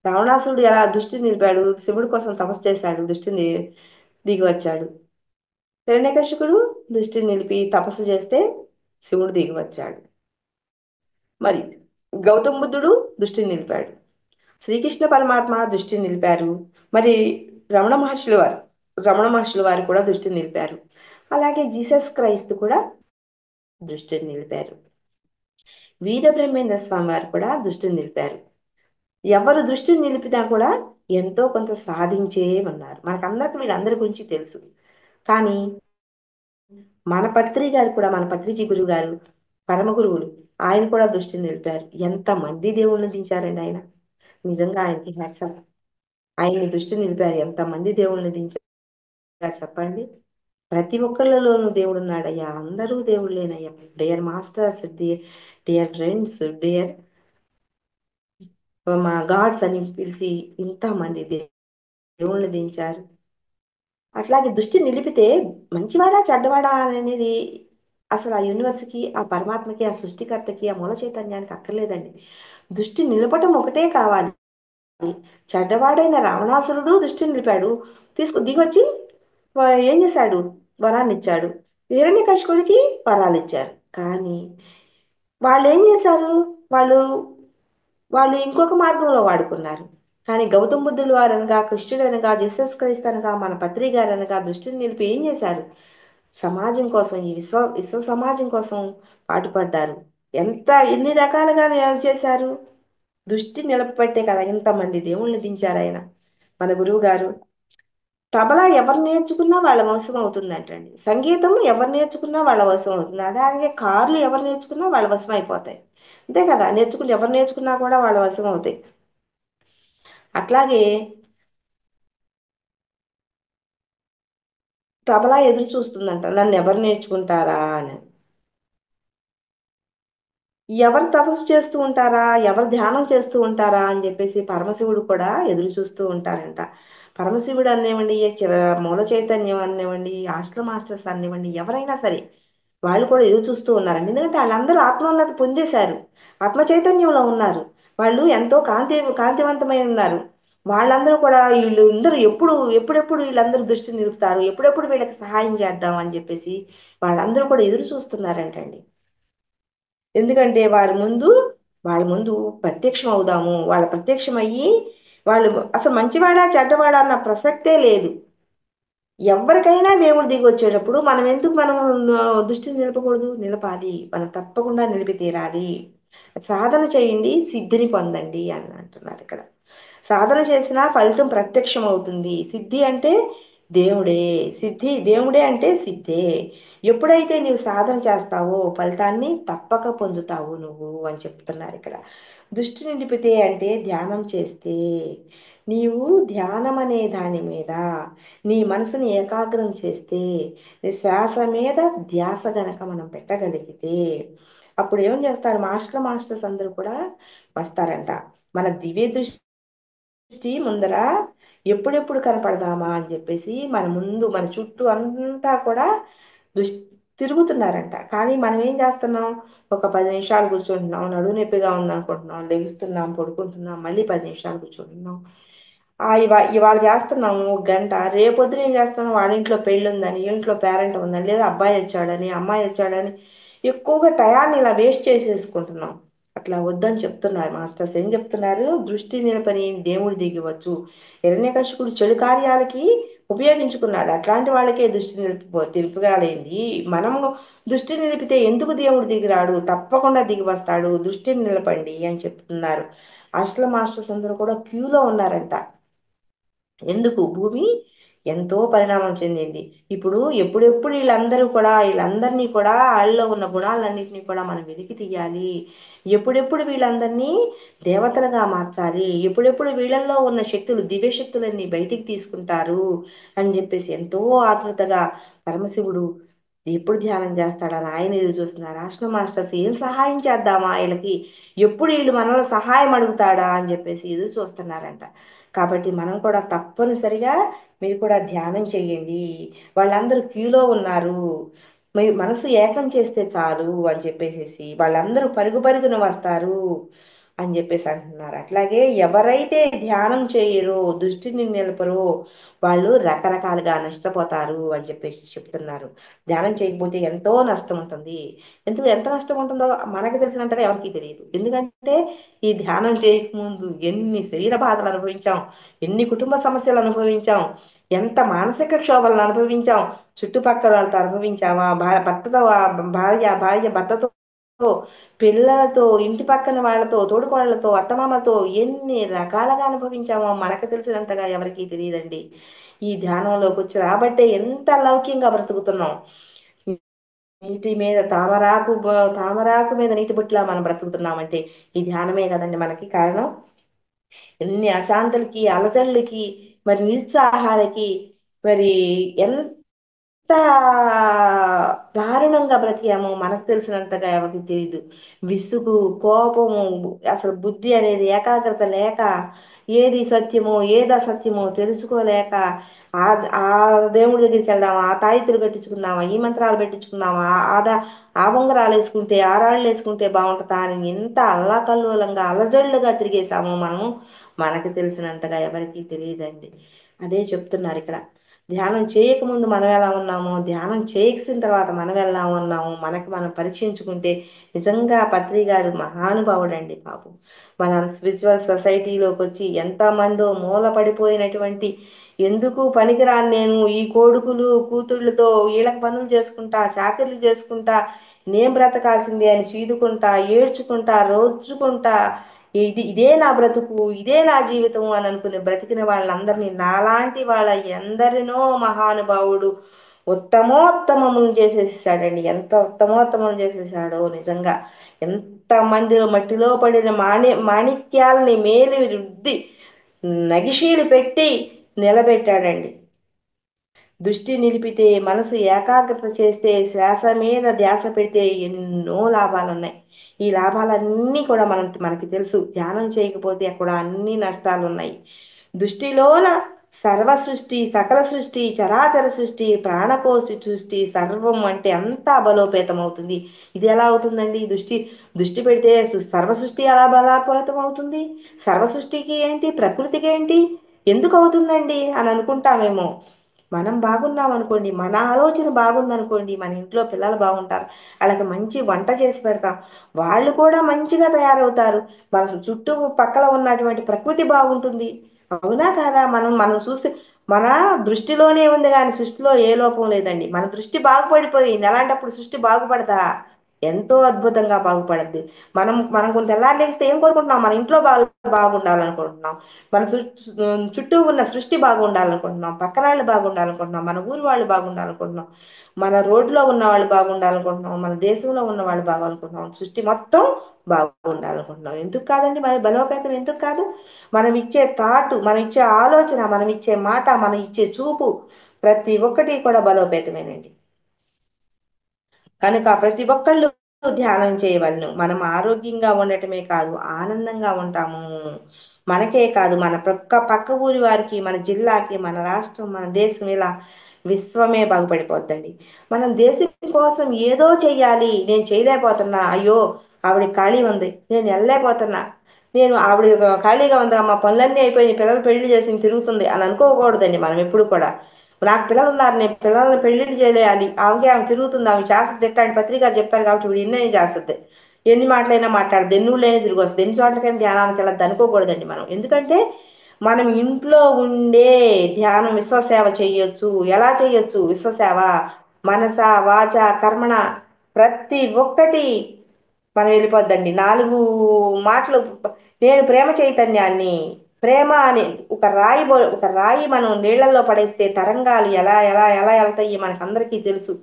రావణాసురుడు ఎలా దృష్టిని నిలిపాడు? శివుడి కోసం తపస్సు చేశాడు, దృష్టిని దిగి వచ్చాడు. హిరణ్యకశిపుడు దృష్టిని నిలిపి తపస్సు చేస్తే శివుడు దిగి వచ్చాడు. మరి గౌతమ బుద్ధుడు దృష్టిని నిలిపాడు, శ్రీకృష్ణ పరమాత్మ దృష్టిని నిలిపారు. మరి రమణ మహర్షుల వారు కూడా దృష్టిని నిలిపారు. అలాగే జీసస్ క్రైస్తు కూడా దృష్టిని నిలిపారు. వీరబ్రహ్మేంద్ర స్వామి వారు కూడా దృష్టిని నిలిపారు. ఎవరు దృష్టిని నిలిపినా కూడా ఎంతో కొంత సాధించే ఉన్నారు. మనకందరికి వీళ్ళందరి గురించి తెలుసు. కానీ మన పత్రిజీ గురువు గారు, పరమ గురువులు, ఆయన కూడా దృష్టిని నిలిపారు. ఎంతమంది దేవుళ్ళని దించారండి ఆయన. నిజంగా ఆయనకి హ్యాట్సాఫ్. ఆయన్ని దృష్టిని నిలిపారు. ఎంతమంది దేవుళ్ళని దించారు చెప్పండి. ప్రతి ఒక్కళ్ళలోనూ దేవుడు ఉన్నాడయ్యా, అందరూ దేవుళ్ళేనయ్యా. Dear masters, dear friends, dear మా గాడ్స్ అని పిలిచి ఇంతమంది దేవుళ్ళని దించారు. అట్లాగే దృష్టి నిలిపితే మంచివాడా చెడ్డవాడా అనేది అసలు ఆ యూనివర్స్కి, ఆ పరమాత్మకి, ఆ సృష్టికర్తకి, ఆ మూల చైతన్యానికి అక్కర్లేదండి. దృష్టి నిలపటం ఒకటే కావాలి. చెడ్డవాడైన రావణాసురుడు దృష్టి నిలిపాడు, దిగొచ్చి ఏం చేశాడు, వరాన్ని ఇచ్చాడు. హిరణ్యకశిపుడికి వరాలు ఇచ్చారు. కానీ వాళ్ళు ఏం చేశారు, వాళ్ళు వాళ్ళు ఇంకొక మార్గంలో వాడుకున్నారు. కానీ గౌతమ బుద్ధులు వారు అనగా, కృష్ణుడు అనగా, జీసస్ క్రైస్తు అనగా, మన పత్రి గారు అనగా దృష్టిని నిలిపి ఏం చేశారు, సమాజం కోసం, ఈ విశ్వ సమాజం కోసం పాటుపడ్డారు. ఎన్ని రకాలుగా చేశారు. దృష్టి నిలబెట్టే కదా ఇంతమంది దేవుళ్ళని దించారు ఆయన. మన గురువు గారు తబలా ఎవరు నేర్చుకున్నా వాళ్ళ వశం అవుతుందంటండి. సంగీతం ఎవరు నేర్చుకున్నా వాళ్ళ వశం అవుతుంది. అలాగే కార్లు ఎవరు నేర్చుకున్నా వాళ్ళ వశం అయిపోతాయి. అంతే కదా, ఎవరు నేర్చుకున్నా కూడా వాళ్ళ వశం అవుతాయి. అట్లాగే తబలా ఎదురు చూస్తుందంట, నన్ను ఎవరు నేర్చుకుంటారా అని. ఎవరు తపస్సు చేస్తూ ఉంటారా, ఎవరు ధ్యానం చేస్తూ ఉంటారా అని చెప్పేసి పరమశివుడు కూడా ఎదురు చూస్తూ ఉంటారంట. పరమశివుడు అనివ్వండి, మూల చైతన్యం అనివ్వండి, హాస్టల్ మాస్టర్స్ అనివ్వండి, ఎవరైనా సరే వాళ్ళు కూడా ఎదురు చూస్తూ ఉన్నారండి. ఎందుకంటే వాళ్ళందరూ ఆత్మోన్నతి పొందేశారు, ఆత్మ చైతన్యంలో ఉన్నారు. వాళ్ళు ఎంతో కాంతివంతమై ఉన్నారు. వాళ్ళందరూ కూడా వీళ్ళందరూ ఎప్పుడెప్పుడు వీళ్ళందరూ దృష్టి నిలుపుతారు, ఎప్పుడెప్పుడు వీళ్ళకి సహాయం చేద్దాం అని చెప్పేసి వాళ్ళందరూ కూడా ఎదురు చూస్తున్నారంటండి. ఎందుకంటే వాళ్ళ ముందు ప్రత్యక్షం అవుదాము, వాళ్ళ ప్రత్యక్షం అయ్యి వాళ్ళు అసలు మంచివాడా చెడ్డవాడా అన్న ప్రసక్తే లేదు. ఎవరికైనా దేవుడు దిగి వచ్చేటప్పుడు మనం ఎందుకు దృష్టిని నిలపకూడదు? నిలపాలి, మనం తప్పకుండా నిలిపి తీరాలి. సాధన చేయండి, సిద్ధిని పొందండి అని అంటున్నారు ఇక్కడ. సాధన చేసినా ఫలితం ప్రత్యక్షం అవుతుంది. సిద్ధి అంటే దేవుడే, దేవుడే అంటే సిద్ధే. ఎప్పుడైతే నీవు సాధన చేస్తావో ఫలితాన్ని తప్పక పొందుతావు నువ్వు అని చెప్తున్నారు ఇక్కడ. దృష్టి నిలిపితే అంటే ధ్యానం చేస్తే, నీవు ధ్యానం అనే దాని మీద నీ మనసుని ఏకాగ్రం చేస్తే, నీ శ్వాస మీద ధ్యాస గనక మనం పెట్టగలిగితే, అప్పుడు ఏం చేస్తారు, మాస్టర్స్ అందరూ కూడా వస్తారంట. మన దివ్య దృష్టి ముందర ఎప్పుడెప్పుడు కనపడదామా అని చెప్పేసి మన చుట్టూ అంతా కూడా దృష్టి తిరుగుతున్నారంట. కానీ మనం ఏం చేస్తున్నాం, ఒక 10 నిమిషాలు కూర్చుంటున్నాం, నడుము నొప్పిగా ఉందనుకుంటున్నాం, లెగుస్తున్నాం, పడుకుంటున్నాం, మళ్ళీ 10 నిమిషాలు కూర్చుంటున్నాం. ఇవాళ చేస్తున్నాము ఒక గంట, రేపొద్దున ఏం చేస్తున్నాం, వాళ్ళ ఇంట్లో పెళ్ళి ఉందని, ఇంట్లో పేరెంట్ ఉందని, లేదా అబ్బాయి వచ్చాడని, అమ్మాయి వచ్చాడని ఎక్కువగా టయాన్ని ఇలా వేస్ట్ చేసేసుకుంటున్నాం. అట్లా వద్దని చెప్తున్నారు మాస్టర్స్. ఏం చెప్తున్నారు, దృష్టి నిలపని దేవుడు దిగివచ్చు. హిరణ్యకశిపుడు చెడు కార్యాలకి ఉపయోగించుకున్నాడు, అట్లాంటి వాళ్ళకే దృష్టి నిలుపుగాలేంది. మనము దృష్టి నిలిపితే ఎందుకు దేవుడు దిగిరాడు? తప్పకుండా దిగి వస్తాడు, దృష్టిని నిలపండి అని చెప్తున్నారు. హాస్టల్ మాస్టర్స్ అందరూ కూడా క్యూలో ఉన్నారంట. ఎందుకు, భూమి ఎంతో పరిణామం చెందింది. ఇప్పుడు ఎప్పుడెప్పుడు వీళ్ళందరినీ కూడా వాళ్ళలో ఉన్న గుణాలన్నింటినీ కూడా మనం వెలికి తీయాలి. ఎప్పుడెప్పుడు వీళ్ళందరినీ దేవతలుగా మార్చాలి, ఎప్పుడెప్పుడు వీళ్ళల్లో ఉన్న దివ్య శక్తులన్నీ బయటికి తీసుకుంటారు అని చెప్పేసి ఎంతో ఆతృతగా పరమశివుడు ఎప్పుడు ధ్యానం చేస్తాడని ఆయన ఎదురు చూస్తున్నారు. రాష్ట్ర మాస్టర్స్ ఏం సహాయం చేద్దామా వీళ్ళకి, ఎప్పుడు వీళ్ళు మనల్ని సహాయం అడుగుతాడా అని చెప్పేసి ఎదురు చూస్తున్నారంట. కాబట్టి మనం కూడా తప్పనిసరిగా మీరు కూడా ధ్యానం చేయండి. వాళ్ళందరూ క్యూలో ఉన్నారు, మీరు మనసు ఏకం చేస్తే చాలు అని చెప్పేసి వాళ్ళందరూ పరుగున వస్తారు అని చెప్పేసి అంటున్నారు. అట్లాగే ఎవరైతే ధ్యానం చేయరో, దృష్టిని నిలపరో వాళ్ళు రకరకాలుగా నష్టపోతారు అని చెప్పేసి చెప్తున్నారు. ధ్యానం చేయకపోతే ఎంతో నష్టం ఉంటుంది. ఎంత నష్టం ఉంటుందో మనకు తెలిసినంతగా ఎవరికి తెలియదు. ఎందుకంటే ఈ ధ్యానం చేయకముందు ఎన్ని శరీర బాధలు అనుభవించాం, ఎన్ని కుటుంబ సమస్యలు అనుభవించాం, ఎంత మానసిక క్షోభలను అనుభవించాం, చుట్టుపక్కల వాళ్ళతో అనుభవించామా, భార్య భర్తతో, పిల్లలతో, ఇంటి పక్కన వాళ్ళతో, తోడుకోళ్లతో, అత్తమామలతో ఎన్ని రకాలుగా అనుభవించామో మనకు తెలిసినంతగా ఎవరికీ తెలియదండి. ఈ ధ్యానంలోకి వచ్చి రాబట్టే ఎంత లౌక్యంగా బ్రతుకుతున్నాం. నీటి మీద తామరాకు మీద నీటి బుట్టిలా మనం బ్రతుకుతున్నామంటే ఈ ధ్యానమే కదండి మనకి కారణం. ఎన్ని అశాంతులకి, అలజడులకి, మరి నిరుత్సాహాలకి, మరి ఎంత దారుణంగా బ్రతికామో మనకు తెలిసినంతగా ఎవరికి తెలియదు. విసుగు, కోపము, అసలు బుద్ధి అనేది ఏకాగ్రత లేక, ఏది సత్యమో ఏది అసత్యమో తెలుసుకోలేక, ఆ ఆ దేవుడి దగ్గరికి వెళ్దామా, ఆ తాయితులు కట్టించుకుందామా, ఈ మంత్రాలు పెట్టించుకుందామా, ఆ ఉంగరాలు వేసుకుంటే, ఆ రాళ్ళు వేసుకుంటే బాగుంటుందా అని ఎంత అల్లాకల్లోలంగా అలజడులుగా తిరిగేసామో మనము మనకు తెలిసినంతగా ఎవరికీ తెలియదండి. అదే చెప్తున్నారు ఇక్కడ. ధ్యానం చేయకముందు మనం ఎలా ఉన్నామో, ధ్యానం చేసిన తర్వాత మనం ఎలా ఉన్నామో మనం పరీక్షించుకుంటే నిజంగా పత్రి గారు మహానుభావుడండి పాపం. మన స్పిరిచువల్ సొసైటీలోకి వచ్చి ఎంతమందో మూల పడిపోయినటువంటి, ఎందుకు పనికిరాను నేను, ఈ కొడుకులు కూతుళ్ళతో వీళ్ళకి పనులు చేసుకుంటా, చాకరీలు చేసుకుంటా, నేను బ్రతకాల్సిందే అని చీదుకుంటా, ఏడ్చుకుంటా, రోజుకుంటా, ఇదే నా బ్రతుకు, ఇదే నా జీవితం అని అనుకుని బ్రతికిన వాళ్ళందరినీ, నాలాంటి వాళ్ళ ఎందరినో మహానుభావుడు ఉత్తమోత్తమములు చేసేసాడండి. ఎంత ఉత్తమోత్తమం చేసేసాడో నిజంగా. ఎంత మందిలో మట్టిలో పడిన మాణిక్యాలని మేలి రుద్ది నగిశీలు పెట్టి నిలబెట్టాడండి. దృష్టి నిలిపితే, మనసు ఏకాగ్రత చేస్తే, శ్వాస మీద ధ్యాస పెడితే ఎన్నో లాభాలు ఉన్నాయి. ఈ లాభాలన్నీ కూడా మనకి తెలుసు. ధ్యానం చేయకపోతే అక్కడ అన్ని నష్టాలు ఉన్నాయి. దృష్టిలోన సర్వ సృష్టి, సకల సృష్టి, చరాచర సృష్టి, ప్రాణకోశి సృష్టి సర్వం అంటే అంతా బలోపేతం అవుతుంది. ఇది ఎలా అవుతుందండి? దృష్టి పెడితే సర్వ సృష్టి ఎలా బలోపేతం అవుతుంది? సర్వ సృష్టికి ఏంటి, ప్రకృతికి ఏంటి, ఎందుకు అవుతుందండి అని అనుకుంటామేమో. మనం బాగున్నాం అనుకోండి, మన ఆలోచన బాగుందనుకోండి, మన ఇంట్లో పిల్లలు బాగుంటారు, వాళ్ళకి మంచి వంట చేసి పెడతాం, వాళ్ళు కూడా మంచిగా తయారవుతారు, మన చుట్టూ పక్కల ఉన్నటువంటి ప్రకృతి బాగుంటుంది. అవునా కాదా? మనం చూసి మన దృష్టిలోనే ఉంది కానీ సృష్టిలో ఏ లోపం లేదండి. మన దృష్టి బాగుపడిపోయింది, అలాంటప్పుడు సృష్టి బాగుపడదా? ఎంతో అద్భుతంగా బాగుపడద్ది. మనం కొంత తెల్లారి లేస్తే ఏం కోరుకుంటున్నాం? మన ఇంట్లో బాగుండాలనుకుంటున్నాం, మన చుట్టూ ఉన్న సృష్టి బాగుండాలనుకుంటున్నాం, పక్కన వాళ్ళు బాగుండాలనుకుంటున్నాం, మన ఊరు వాళ్ళు బాగుండాలనుకుంటున్నాం, మన రోడ్లో ఉన్న వాళ్ళు బాగుండాలనుకుంటున్నాం, మన దేశంలో ఉన్న వాళ్ళు బాగాలనుకుంటున్నాం, సృష్టి మొత్తం బాగుండాలనుకుంటున్నాం. ఎందుకు కాదండి? మరి బలోపేతం ఎందుకు కాదు? మనం ఇచ్చే థాటు, మనం ఇచ్చే ఆలోచన, మనం ఇచ్చే మాట, మనం ఇచ్చే చూపు, ప్రతి ఒక్కటి కూడా బలోపేతమేనండి. కనుక ప్రతి ఒక్కళ్ళు ధ్యానం చేయవలను. మనం ఆరోగ్యంగా ఉండటమే కాదు, ఆనందంగా ఉంటాము. మనకే కాదు, మన పక్క ఊరి వారికి, మన జిల్లాకి, మన రాష్ట్రం, మన దేశం, ఇలా విశ్వమే బాగుపడిపోద్దండి. మనం దేశం కోసం ఏదో చెయ్యాలి, నేను చేయలేకపోతున్నా, అయ్యో ఆవిడ ఖాళీ ఉంది నేను వెళ్ళలేకపోతున్నా, నేను ఆవిడ ఖాళీగా ఉందా, మా పనులన్నీ అయిపోయి పిల్లలు పెళ్లి చేసి తిరుగుతుంది అని అనుకోకూడదండి. మనం ఎప్పుడు కూడా, నాకు పిల్లలు ఉన్నారు, నేను పిల్లల్ని పెళ్లిళ్ళు చేయాలి, ఆమె తిరుగుతుంది, ఆమె చేస్తుంది ఇట్లాంటి పత్రిక చెప్పారు కాబట్టి ఇప్పుడు ఎన్ని చేస్తుంది, ఎన్ని మాటలైనా మాట్లాడదు, ఎన్ని ఊళ్ళైనా తిరిగి వస్తుంది, ఎన్ని చోట్లకైనా ధ్యానానికి వెళ్ళద్దు అనుకోకూడదండి మనం. ఎందుకంటే మనం ఇంట్లో ఉండే ధ్యానం విశ్వసేవ చేయొచ్చు. ఎలా చేయొచ్చు విశ్వసేవ? మనస, వాచ, కర్మణ, ప్రతి ఒక్కటి మనం వెళ్ళిపోద్దండి. నాలుగు మాటలు, నేను ప్రేమ చైతన్యాన్ని, ప్రేమ అని ఒక రాయి మనం నీళ్లలో పడేస్తే తరంగాలు ఎలా ఎలా ఎలా వెళ్తాయి మనకందరికీ తెలుసు.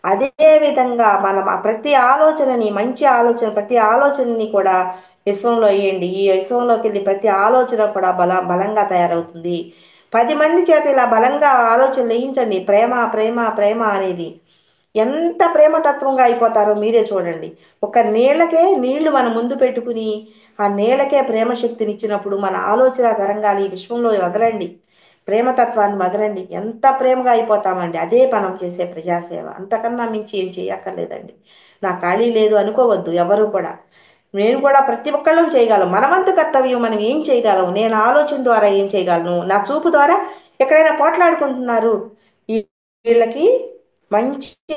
అదే విధంగా మనం ఆ ప్రతి ఆలోచనని, మంచి ఆలోచన, ప్రతి ఆలోచనని కూడా విశ్వంలో వేయండి. ఈ విశ్వంలోకి వెళ్ళి ప్రతి ఆలోచన కూడా బలంగా తయారవుతుంది. 10 మంది చేత ఇలా బలంగా ఆలోచనలు వేయించండి, ప్రేమ ప్రేమ ప్రేమ అనేది. ఎంత ప్రేమతత్వంగా అయిపోతారో మీరే చూడండి. ఒక నీళ్ళకే, నీళ్లు మన ముందు పెట్టుకుని ఆ నీళ్ళకే ప్రేమ శక్తిని ఇచ్చినప్పుడు మన ఆలోచన తరంగాలు ఈ విశ్వంలో వదలండి, ప్రేమతత్వాన్ని వదలండి, ఎంత ప్రేమగా అయిపోతామండి. అదే మనం చేసే ప్రజాసేవ. అంతకన్నా మించి ఏం చేయక్కర్లేదండి. నా ఖాళీ లేదు అనుకోవద్దు ఎవరు కూడా. నేను కూడా ప్రతి ఒక్కళ్ళం చేయగలం. మనవంతు కర్తవ్యం మనం ఏం చేయగలం? నేను ఆలోచన ద్వారా ఏం చేయగలను? నా చూపు ద్వారా ఎక్కడైనా పోట్లాడుకుంటున్నారు, వీళ్ళకి మంచి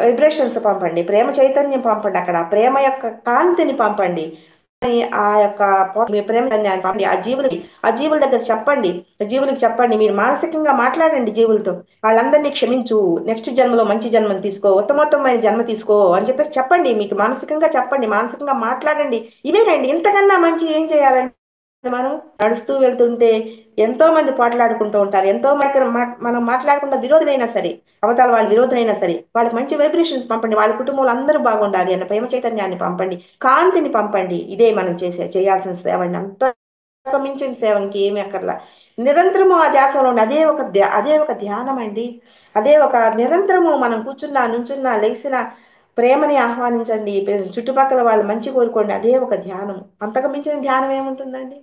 వైబ్రేషన్స్ పంపండి, ప్రేమ చైతన్యం పంపండి, అక్కడ ప్రేమ యొక్క కాంతిని పంపండి. ఆ యొక్క మీ ప్రేమ చైతన్యాన్ని పంపండి ఆ జీవుల దగ్గర చెప్పండి. జీవులకు చెప్పండి, మీరు మానసికంగా మాట్లాడండి జీవులతో, వాళ్ళందరినీ క్షమించు, నెక్స్ట్ జన్మలో మంచి జన్మని తీసుకో, ఉత్తమోత్తమైన జన్మ తీసుకో అని చెప్పేసి చెప్పండి. మీకు మానసికంగా చెప్పండి, మానసికంగా మాట్లాడండి. ఇవేనండి, ఇంతకన్నా మంచి ఏం చేయాలండి? మనం నడుస్తూ వెళ్తుంటే ఎంతో మంది పోట్లాడుకుంటూ ఉంటారు, ఎంతో మంది మనం మాట్లాడకుండా విరోధులైనా సరే, అవతల వాళ్ళ విరోధులైనా సరే, వాళ్ళకి మంచి వైబ్రేషన్స్ పంపండి, వాళ్ళ కుటుంబంలో అందరూ బాగుండాలి అన్న ప్రేమ చైతన్యాన్ని పంపండి, కాంతిని పంపండి. ఇదే మనం చేయాల్సిన సేవ అండి. అంత మించిన సేవ ఇంకేమీ అక్కర్లా. నిరంతరము ఆ ధ్యాసలో ఉండి అదే ఒక ధ్యానం అండి. అదే ఒక నిరంతరము మనం కూర్చున్నా, నుంచున్నా, లేచినా ప్రేమని ఆహ్వానించండి, చుట్టుపక్కల వాళ్ళు మంచి కోరుకోండి, అదే ఒక ధ్యానం. అంతకు మించిన ధ్యానం ఏముంటుందండి?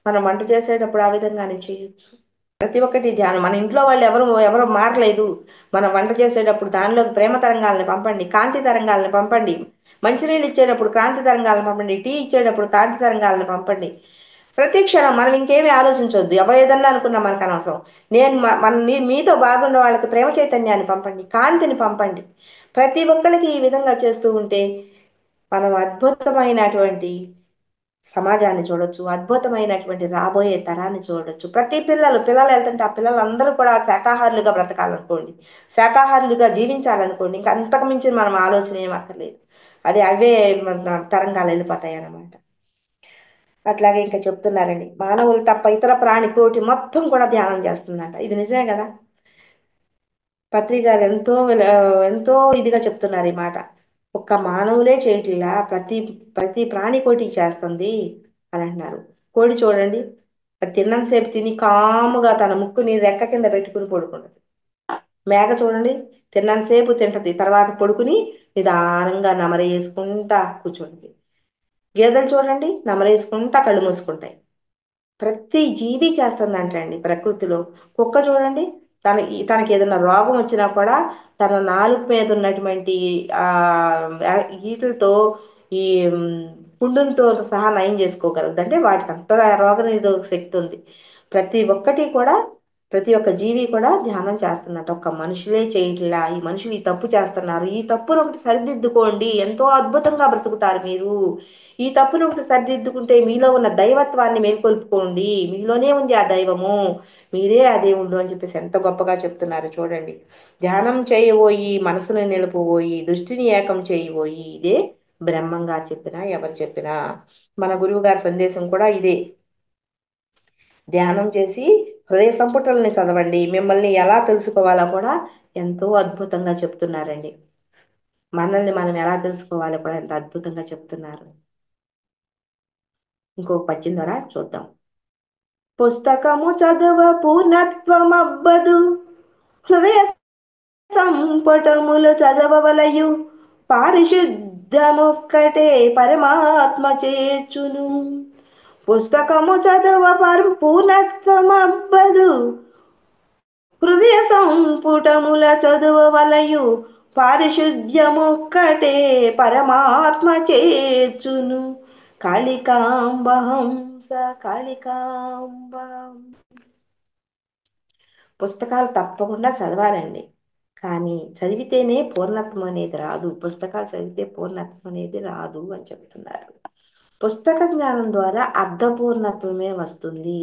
మనం వంట చేసేటప్పుడు ఆ విధంగానే చేయొచ్చు. ప్రతి ఒక్కటి ధ్యానం. మన ఇంట్లో వాళ్ళు ఎవరు మారలేదు, మనం వంట చేసేటప్పుడు దానిలోకి ప్రేమ తరంగాలను పంపండి, కాంతి తరంగాలను పంపండి, మంచినీళ్ళు ఇచ్చేటప్పుడు కాంతి తరంగాలను పంపండి, టీ ఇచ్చేటప్పుడు కాంతి తరంగాలను పంపండి. ప్రతి క్షణం మనం ఇంకేమీ ఆలోచించవద్దు, ఎవరు ఏదన్నా అనుకున్నా మనకు అనవసరం. నేను మీతో బాగున్న వాళ్ళకి ప్రేమ చైతన్యాన్ని పంపండి, కాంతిని పంపండి. ప్రతి ఒక్కరికి ఈ విధంగా చేస్తూ ఉంటే మనం అద్భుతమైనటువంటి సమాజాన్ని చూడొచ్చు, అద్భుతమైనటువంటి రాబోయే తరాన్ని చూడొచ్చు. ప్రతి పిల్లలు వెళ్తుంటే ఆ పిల్లలందరూ కూడా శాకాహారులుగా బ్రతకాలనుకోండి, శాకాహారులుగా జీవించాలనుకోండి, ఇంకా అంతకు మించి మనం ఆలోచన ఏం అక్కర్లేదు. అవే తరంగాలు వెళ్ళిపోతాయి అన్నమాట. అట్లాగే ఇంకా చెప్తున్నారండి, మానవులు తప్ప ఇతర ప్రాణి కోటి మొత్తం కూడా ధ్యానం చేస్తుందంట. ఇది నిజమే కదా? పత్రి గారు ఎంతో ఇదిగా చెప్తున్నారు ఈ మాట. ఒక్క మానవులే చేయట్లా, ప్రతి ప్రాణి కోటి చేస్తుంది అని అంటున్నారు. కోడి చూడండి, అది తిన్నంతసేపు తిని కాముగా తన ముక్కుని రెక్క కింద పెట్టుకుని పడుకుంటుంది. మేక చూడండి, తిన్నంతసేపు తింటది, తర్వాత పడుకుని నిదానంగా నమరేసుకుంటా కూర్చుంటుంది. గేదెలు చూడండి, నమరేసుకుంటా కళ్ళు మూసుకుంటాయి. ప్రతి జీవి చేస్తుందంటండి ప్రకృతిలో. కుక్క చూడండి, తనకి ఏదైనా రోగం వచ్చినా కూడా తన నాలుక మీద ఉన్నటువంటి ఆ వీటితో ఈ పుండులతో సహా నయం చేసుకోగలదు. అంటే వాటికి అంత రోగ నిరోధక శక్తి ఉంది. ప్రతి ఒక్కటి కూడా, ప్రతి ఒక్క జీవి కూడా ధ్యానం చేస్తున్నట్టు. ఒక్క మనుషులే చేయట్లా. ఈ మనుషులు ఈ తప్పు చేస్తున్నారు, ఈ తప్పును ఒకటి సరిదిద్దుకోండి, ఎంతో అద్భుతంగా బ్రతుకుతారు మీరు. ఈ తప్పును ఒకటి సరిదిద్దుకుంటే మీలో ఉన్న దైవత్వాన్ని మేల్కొల్పుకోండి, మీలోనే ఉంది ఆ దైవము, మీరే ఆ దేవుళ్ళు అని చెప్పేసి ఎంత గొప్పగా చెప్తున్నారు చూడండి. ధ్యానం చేయబోయి మనసును నిలుపుబోయి దృష్టిని ఏకం చేయబోయి, ఇదే బ్రహ్మంగా చెప్పినా ఎవరు చెప్పినా. మన గురువు గారి సందేశం కూడా ఇదే. ధ్యానం చేసి హృదయ సంపుటల్ని చదవండి, మిమ్మల్ని ఎలా తెలుసుకోవాలో కూడా ఎంతో అద్భుతంగా చెప్తున్నారండి. మనల్ని మనం ఎలా తెలుసుకోవాలో కూడా ఎంత అద్భుతంగా చెప్తున్నారు. ఇంకో పద్యం ద్వారా చూద్దాం. పుస్తకము చదువ పూర్ణత్వమబ్బదు, హృదయ సంపటములు చదవవలయు, పారిశుద్ధమొక్కటే పరమాత్మ చేర్చును. పుస్తకము చదువ పూర్ణత్వమబ్బదు, హృదయ సంపుటముల చదువవలయు, పారిశుద్ధ్యమొక్కటే పరమాత్మ చేర్చును. కాళికాంబహంస కాళికాంబ. పుస్తకాలు తప్పకుండా చదవాలండి, కానీ చదివితేనే పూర్ణత్వం అనేది రాదు. పుస్తకాలు చదివితే పూర్ణత్వం అనేది రాదు అని చెప్తున్నారు. పుస్తక జ్ఞానం ద్వారా అర్ధపూర్ణత్వమే వస్తుంది.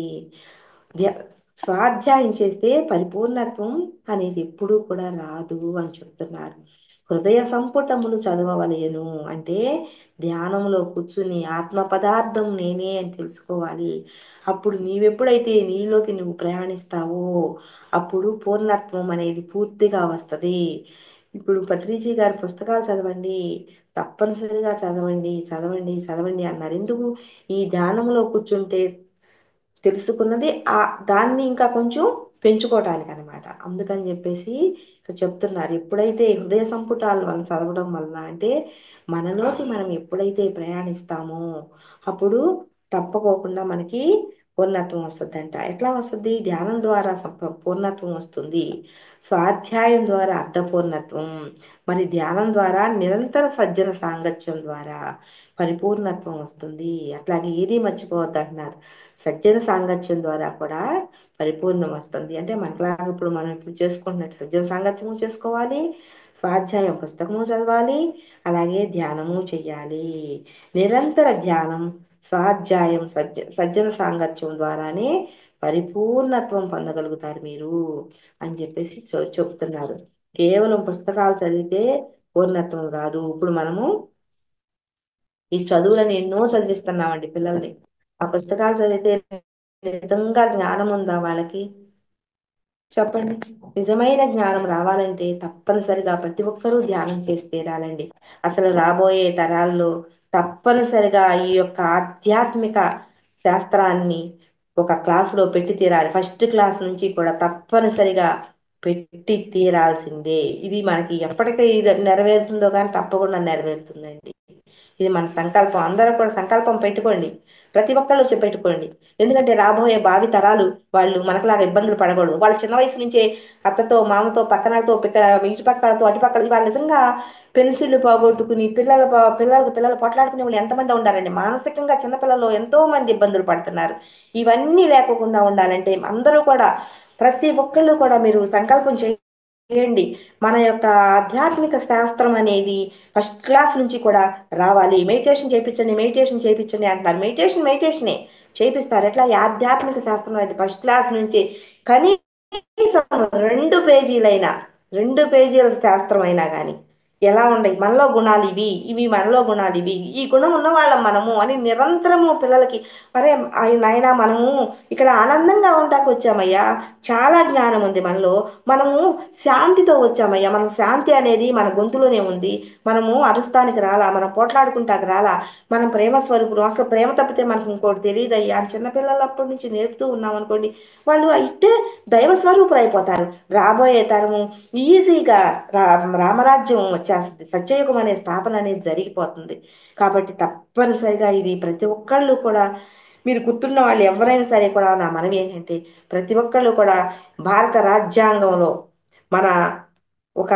స్వాధ్యాయం చేస్తే పరిపూర్ణత్వం అనేది ఎప్పుడూ కూడా రాదు అని చెప్తున్నారు. హృదయ సంపుటములు చదవవలేను అంటే ధ్యానంలో కూర్చుని ఆత్మ పదార్థం నేనే అని తెలుసుకోవాలి. అప్పుడు నీవెప్పుడైతే నీలోకి నువ్వు ప్రయాణిస్తావో అప్పుడు పూర్ణత్వం అనేది పూర్తిగా వస్తుంది. ఇప్పుడు పత్రిజీ గారి పుస్తకాలు చదవండి, తప్పనిసరిగా చదవండి చదవండి చదవండి అన్నారు. ఎందుకు? ఈ ధ్యానంలో కూర్చుంటే తెలుసుకున్నది దాన్ని ఇంకా కొంచెం పెంచుకోవటానికి అనమాట. అందుకని చెప్పేసి ఇక్కడ చెప్తున్నారు. ఎప్పుడైతే హృదయ సంపుటాలు మనం చదవడం వలన అంటే మనలోకి మనం ఎప్పుడైతే ప్రయాణిస్తామో అప్పుడు తప్పకోకుండా మనకి పూర్ణత్వం వస్తుందంట. ఎట్లా వస్తుంది? ధ్యానం ద్వారా పూర్ణత్వం వస్తుంది, స్వాధ్యాయం ద్వారా అర్ధపూర్ణత్వం, మరి ధ్యానం ద్వారా నిరంతర సజ్జన సాంగత్యం ద్వారా పరిపూర్ణత్వం వస్తుంది. అట్లాగే ఏది మర్చిపోవద్దు అంటున్నారు. సజ్జన సాంగత్యం ద్వారా కూడా పరిపూర్ణం వస్తుంది. అంటే మనలాగా ఇప్పుడు మనం ఇప్పుడు చేసుకుంటున్నట్టు సజ్జన సాంగత్యము చేసుకోవాలి, స్వాధ్యాయం పుస్తకము చదవాలి, అలాగే ధ్యానము చెయ్యాలి. నిరంతర ధ్యానం, స్వాధ్యాయం, సజ్జన సాంగత్యం ద్వారానే పరిపూర్ణత్వం పొందగలుగుతారు మీరు అని చెప్పేసి చెప్తున్నారు. కేవలం పుస్తకాలు చదివితే పూర్ణత్వం రాదు. ఇప్పుడు మనము ఈ చదువులను ఎన్నో చదివిస్తున్నామండి పిల్లల్ని. ఆ పుస్తకాలు చదివితే నిజంగా జ్ఞానం ఉందా వాళ్ళకి? చెప్పండి. నిజమైన జ్ఞానం రావాలంటే తప్పనిసరిగా ప్రతి ఒక్కరూ ధ్యానం చేసి తీరాలండి. అసలు రాబోయే తరాల్లో తప్పనిసరిగా ఈ యొక్క ఆధ్యాత్మిక శాస్త్రాన్ని ఒక క్లాసులో పెట్టి తీరాలి. ఫస్ట్ క్లాస్ నుంచి కూడా తప్పనిసరిగా పెట్టి తీరాల్సిందే. ఇది మనకి ఎప్పటికీ ఇది నెరవేరుతుందో కానీ తప్పకుండా నెరవేరుతుందండి. ఇది మన సంకల్పం. అందరూ కూడా సంకల్పం పెట్టుకోండి, ప్రతి ఒక్కళ్ళు పెట్టుకోండి. ఎందుకంటే రాబోయే భావి తరాలు వాళ్ళు మనకులాగా ఇబ్బందులు పడకూడదు. వాళ్ళు చిన్న వయసు నుంచే అత్తతో మామతో పక్కనతో ఇటు పక్కలతో అటు పక్కల వాళ్ళు నిజంగా పెన్సిళ్ళు పోగొట్టుకుని పిల్లలు పోట్లాడుకునే వాళ్ళు ఎంతమంది ఉండాలండి. మానసికంగా చిన్నపిల్లలు ఎంతో మంది ఇబ్బందులు పడుతున్నారు. ఇవన్నీ లేకుండా ఉండాలంటే అందరూ కూడా ప్రతి ఒక్కళ్ళు కూడా మీరు సంకల్పం చేయండి. మన యొక్క ఆధ్యాత్మిక శాస్త్రం అనేది ఫస్ట్ క్లాస్ నుంచి కూడా రావాలి. మెడిటేషన్ చేయించండి, మెడిటేషన్ చేయించండి అంటున్నారు. మెడిటేషనే చేపిస్తారు. ఎట్లా? ఈ ఆధ్యాత్మిక శాస్త్రం అనేది ఫస్ట్ క్లాస్ నుంచి కనీసం 2 పేజీలైనా, 2 పేజీల శాస్త్రం అయినా కానీ ఎలా ఉన్నాయి మనలో గుణాలు ఇవి, ఇవి మనలో గుణాలు ఇవి, ఈ గుణం ఉన్న వాళ్ళం మనము అని నిరంతరము పిల్లలకి అరే నాయనా మనము ఇక్కడ ఆనందంగా ఉంటాకు వచ్చామయ్యా, చాలా జ్ఞానం ఉంది మనలో, మనము శాంతితో వచ్చామయ్యా, మన శాంతి అనేది మన గొంతులోనే ఉంది, మనము అరుస్తానికి రాలా, మనం పోట్లాడుకుంటానికి రాలా, మనం ప్రేమ స్వరూపుడు, అసలు ప్రేమ తప్పితే మనకు ఇంకోటి తెలియదు అయ్యా అని చిన్నపిల్లలు అప్పటి నుంచి నేర్పుతూ ఉన్నాం అనుకోండి, వాళ్ళు ఇట్టే దైవ స్వరూపులు అయిపోతారు. రాబోయే తరము ఈజీగా రామరాజ్యం వచ్చేస్తుంది, సత్యయుగం అనే స్థాపన అనేది జరిగిపోతుంది. కాబట్టి తప్పనిసరిగా ఇది ప్రతి ఒక్కళ్ళు కూడా మీరు గుర్తున్న వాళ్ళు ఎవరైనా సరే కూడా నా మనవి ఏంటంటే ప్రతి ఒక్కళ్ళు కూడా భారత రాజ్యాంగంలో మన ఒక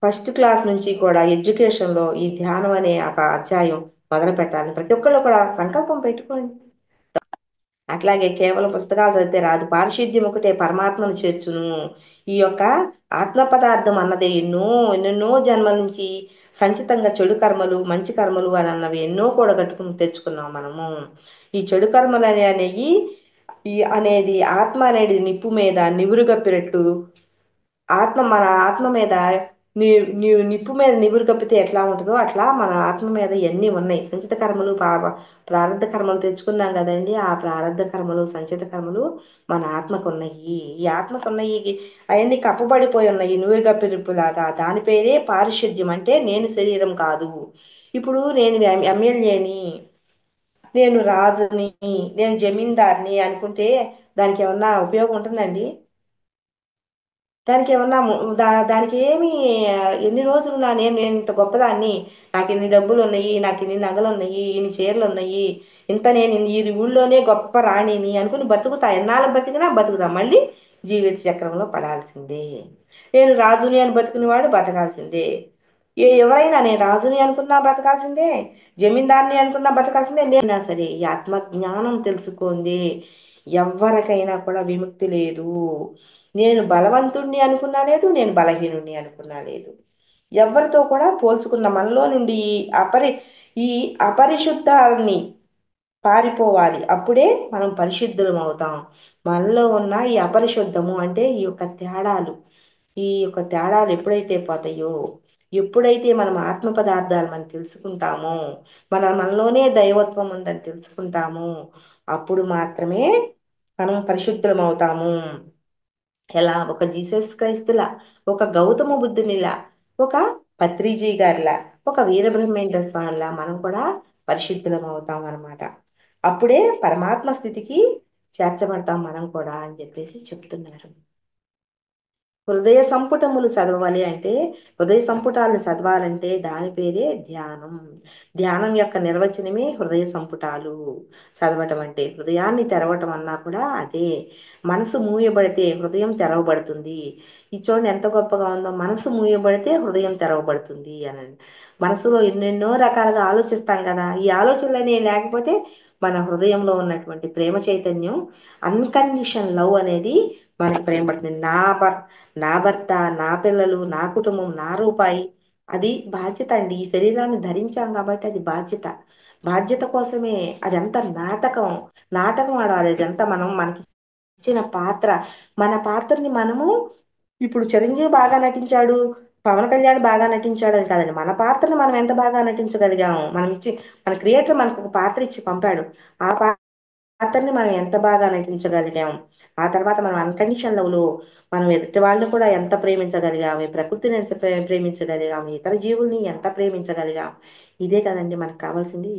ఫస్ట్ క్లాస్ నుంచి కూడా ఎడ్యుకేషన్లో ఈ ధ్యానం అనే ఒక అధ్యాయం మొదలు పెట్టాలని ప్రతి ఒక్కళ్ళు కూడా సంకల్పం పెట్టుకోండి. అట్లాగే కేవలం పుస్తకాలు చదివితే రాదు. పారిశుద్ధ్యం ఒకటే పరమాత్మను చేర్చును. ఈ యొక్క ఆత్మ పదార్థం అన్నది ఎన్నెన్నో జన్మల నుంచి సంచితంగా చెడు కర్మలు మంచి కర్మలు అని అన్నవి ఎన్నో కూడగట్టుకుని తెచ్చుకున్నాం మనము. ఈ చెడు కర్మలు అనేవి అనేది ఆత్మ అనేది నిప్పు మీద నివురుగప్పినట్టు మన ఆత్మ మీద నీ నిప్పు మీద నివురు కప్పితే ఎట్లా ఉంటుందో అట్లా మన ఆత్మ మీద ఇవన్నీ ఉన్నాయి. సంచిత కర్మలు ప్రారంధ కర్మలు తెచ్చుకున్నాం కదండి. ఆ ప్రారంధ కర్మలు సంచిత కర్మలు మన ఆత్మకు ఉన్నాయి. ఈ ఆత్మకు ఉన్నాయి అవన్నీ కప్పబడిపోయి ఉన్నాయి నువ్వు గప్పిలాగా. దాని పేరే పారిశుద్ధ్యం. అంటే నేను శరీరం కాదు. ఇప్పుడు నేను ఎమ్మెల్యేని, నేను రాజుని, నేను జమీందార్ని అనుకుంటే దానికి ఏమన్నా ఉపయోగం ఉంటుందండి? దానికి ఏమన్నా దానికి ఏమి ఎన్ని రోజులు నేను ఇంత గొప్పదాన్ని, నాకు ఇన్ని డబ్బులు ఉన్నాయి, నాకు ఇన్ని నగలు ఉన్నాయి, ఇన్ని చీరలు ఉన్నాయి, నేను ఈ ఊళ్ళోనే గొప్ప రాణిని అనుకుని బతుకుతా. ఎన్నాళ్ళు బతికినా బతుకుతా, మళ్ళీ జీవిత చక్రంలో పడాల్సిందే. నేను రాజుని అని బతుకునేవాడు బతకాల్సిందే. ఎవరైనా నేను రాజుని అనుకున్నా బ్రతకాల్సిందే, జమీందార్ని అనుకున్నా బతకాల్సిందే. నేనా సరే ఈ ఆత్మజ్ఞానం తెలుసుకోండి, ఎవరికైనా కూడా విముక్తి లేదు. నేను బలవంతుణ్ణి అనుకున్నా లేదు, నేను బలహీనుణ్ణి అనుకున్నా లేదు. ఎవరితో కూడా పోల్చుకున్న మనలో నుండి ఈ అపరిశుద్ధాన్ని పారిపోవాలి. అప్పుడే మనం పరిశుద్ధులం అవుతాం. మనలో ఉన్న ఈ అపరిశుద్ధము అంటే ఈ యొక్క తేడాలు ఎప్పుడైతే పోతాయో, ఎప్పుడైతే మనం ఆత్మ పదార్థాలు మనం తెలుసుకుంటామో, మనలోనే దైవత్వం ఉందని తెలుసుకుంటామో, అప్పుడు మాత్రమే మనం పరిశుద్ధులం అవుతాము. ఎలా? ఒక జీసస్ క్రైస్తులా, ఒక గౌతమ బుద్ధునిలా, ఒక పత్రిజీ గారిలా, ఒక వీరబ్రహ్మేంద్ర స్వామిలా మనం కూడా పరిశుద్ధులం అవుతాం అన్నమాట. అప్పుడే పరమాత్మ స్థితికి చేర్చబడతాం మనం కూడా అని చెప్పేసి చెప్తున్నారు. హృదయ సంపుటములు చదవాలి అంటే, హృదయ సంపుటాలను చదవాలంటే దాని పేరే ధ్యానం. ధ్యానం యొక్క నిర్వచనమే హృదయ సంపుటాలు చదవటం అంటే. హృదయాన్ని తెరవటం అన్నా కూడా అదే. మనసు మూయబడితే హృదయం తెరవబడుతుంది. ఈ చూడండి ఎంత గొప్పగా ఉందో, మనసు మూయబడితే హృదయం తెరవబడుతుంది అని. మనసులో ఎన్నెన్నో రకాలుగా ఆలోచిస్తాం కదా, ఈ ఆలోచనలనే లేకపోతే మన హృదయంలో ఉన్నటువంటి ప్రేమ చైతన్యం, అన్కండిషన్ లవ్ అనేది మనకి ప్రేమ పడుతుంది. నా భర్త, నా పిల్లలు, నా కుటుంబం, నా రూపాయి, అది బాధ్యత అండి. ఈ శరీరాన్ని ధరించాం కాబట్టి అది బాధ్యత. బాధ్యత కోసమే అదంతా నాటకం ఆడాలి. అదంతా మనకి ఇచ్చిన పాత్ర. మన పాత్రని మనము ఇప్పుడు చిరంజీవి బాగా నటించాడు, పవన్ కళ్యాణ్ బాగా నటించాడు అని కాదండి, మన పాత్రని మనం ఎంత బాగా నటించగలిగాము. మన క్రియేటర్ మనకు ఒక పాత్ర ఇచ్చి పంపాడు. ఆ పాత్రని మనం ఎంత బాగా నటించగలిగాం. ఆ తర్వాత మనం అన్కండిషన్ లవ్ లో మనం ఎదుటి వాళ్ళని కూడా ఎంత ప్రేమించగలిగాము, ఈ ప్రకృతిని ఎంత ప్రేమించగలిగాము, ఇతర జీవుల్ని ఎంత ప్రేమించగలిగాం. ఇదే కదండి మనకు కావాల్సింది.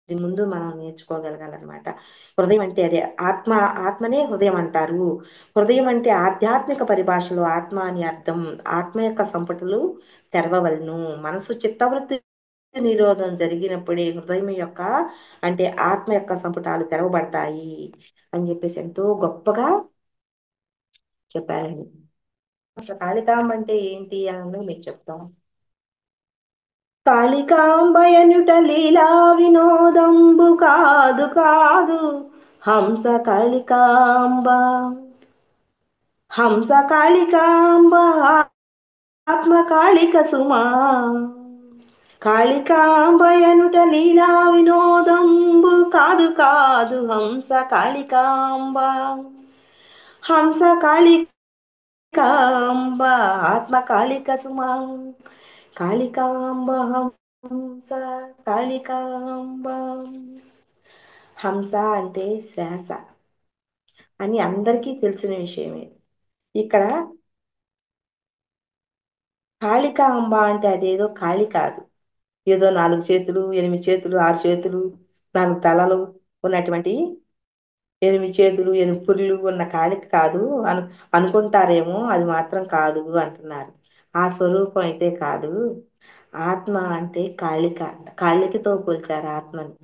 ఇది ముందు మనం నేర్చుకోగలగాలన్నమాట. హృదయం అంటే అదే. ఆత్మనే హృదయం అంటారు. హృదయం అంటే ఆధ్యాత్మిక పరిభాషలో ఆత్మ అని అర్థం. ఆత్మ యొక్క సంపుటలు తెరవవలను. మనసు చిత్తవృత్తి నిరోధం జరిగినప్పుడే హృదయం యొక్క అంటే ఆత్మ యొక్క సంపుటాలు తెరవబడతాయి అని చెప్పేసి ఎంతో గొప్పగా చెప్పారండి. అసలు కాళికాంబ అంటే ఏంటి అని మీకు చెప్తాం. కాళికాంబయనుట లీలా వినోదంబు కాదు కాదు, హంస కాళికాంబ. హంస కాళికాంబ ఆత్మ కాళిక సుమా. కాళికాంబయనుట లీలా వినోదంబు కాదు కాదు, హంస కాళికాంబ. హంస కాళికాంబ ఆత్మ కాళిక సుమా. కాళికాంబ హంస కాళికాంబ. హంస అంటే శ్వాస అని అందరికీ తెలిసిన విషయమే. ఇక్కడ కాళికాంబ అంటే అదేదో కాళి కాదు, ఏదో 4 చేతులు 8 చేతులు 6 చేతులు 4 తలలు ఉన్నటువంటి 8 చేతులు 8 పురులు ఉన్న కాళిక కాదు అనుకుంటారేమో. అది మాత్రం కాదు అంటున్నారు. ఆ స్వరూపం అయితే కాదు. ఆత్మ అంటే కాళికతో పోల్చారు ఆత్మని.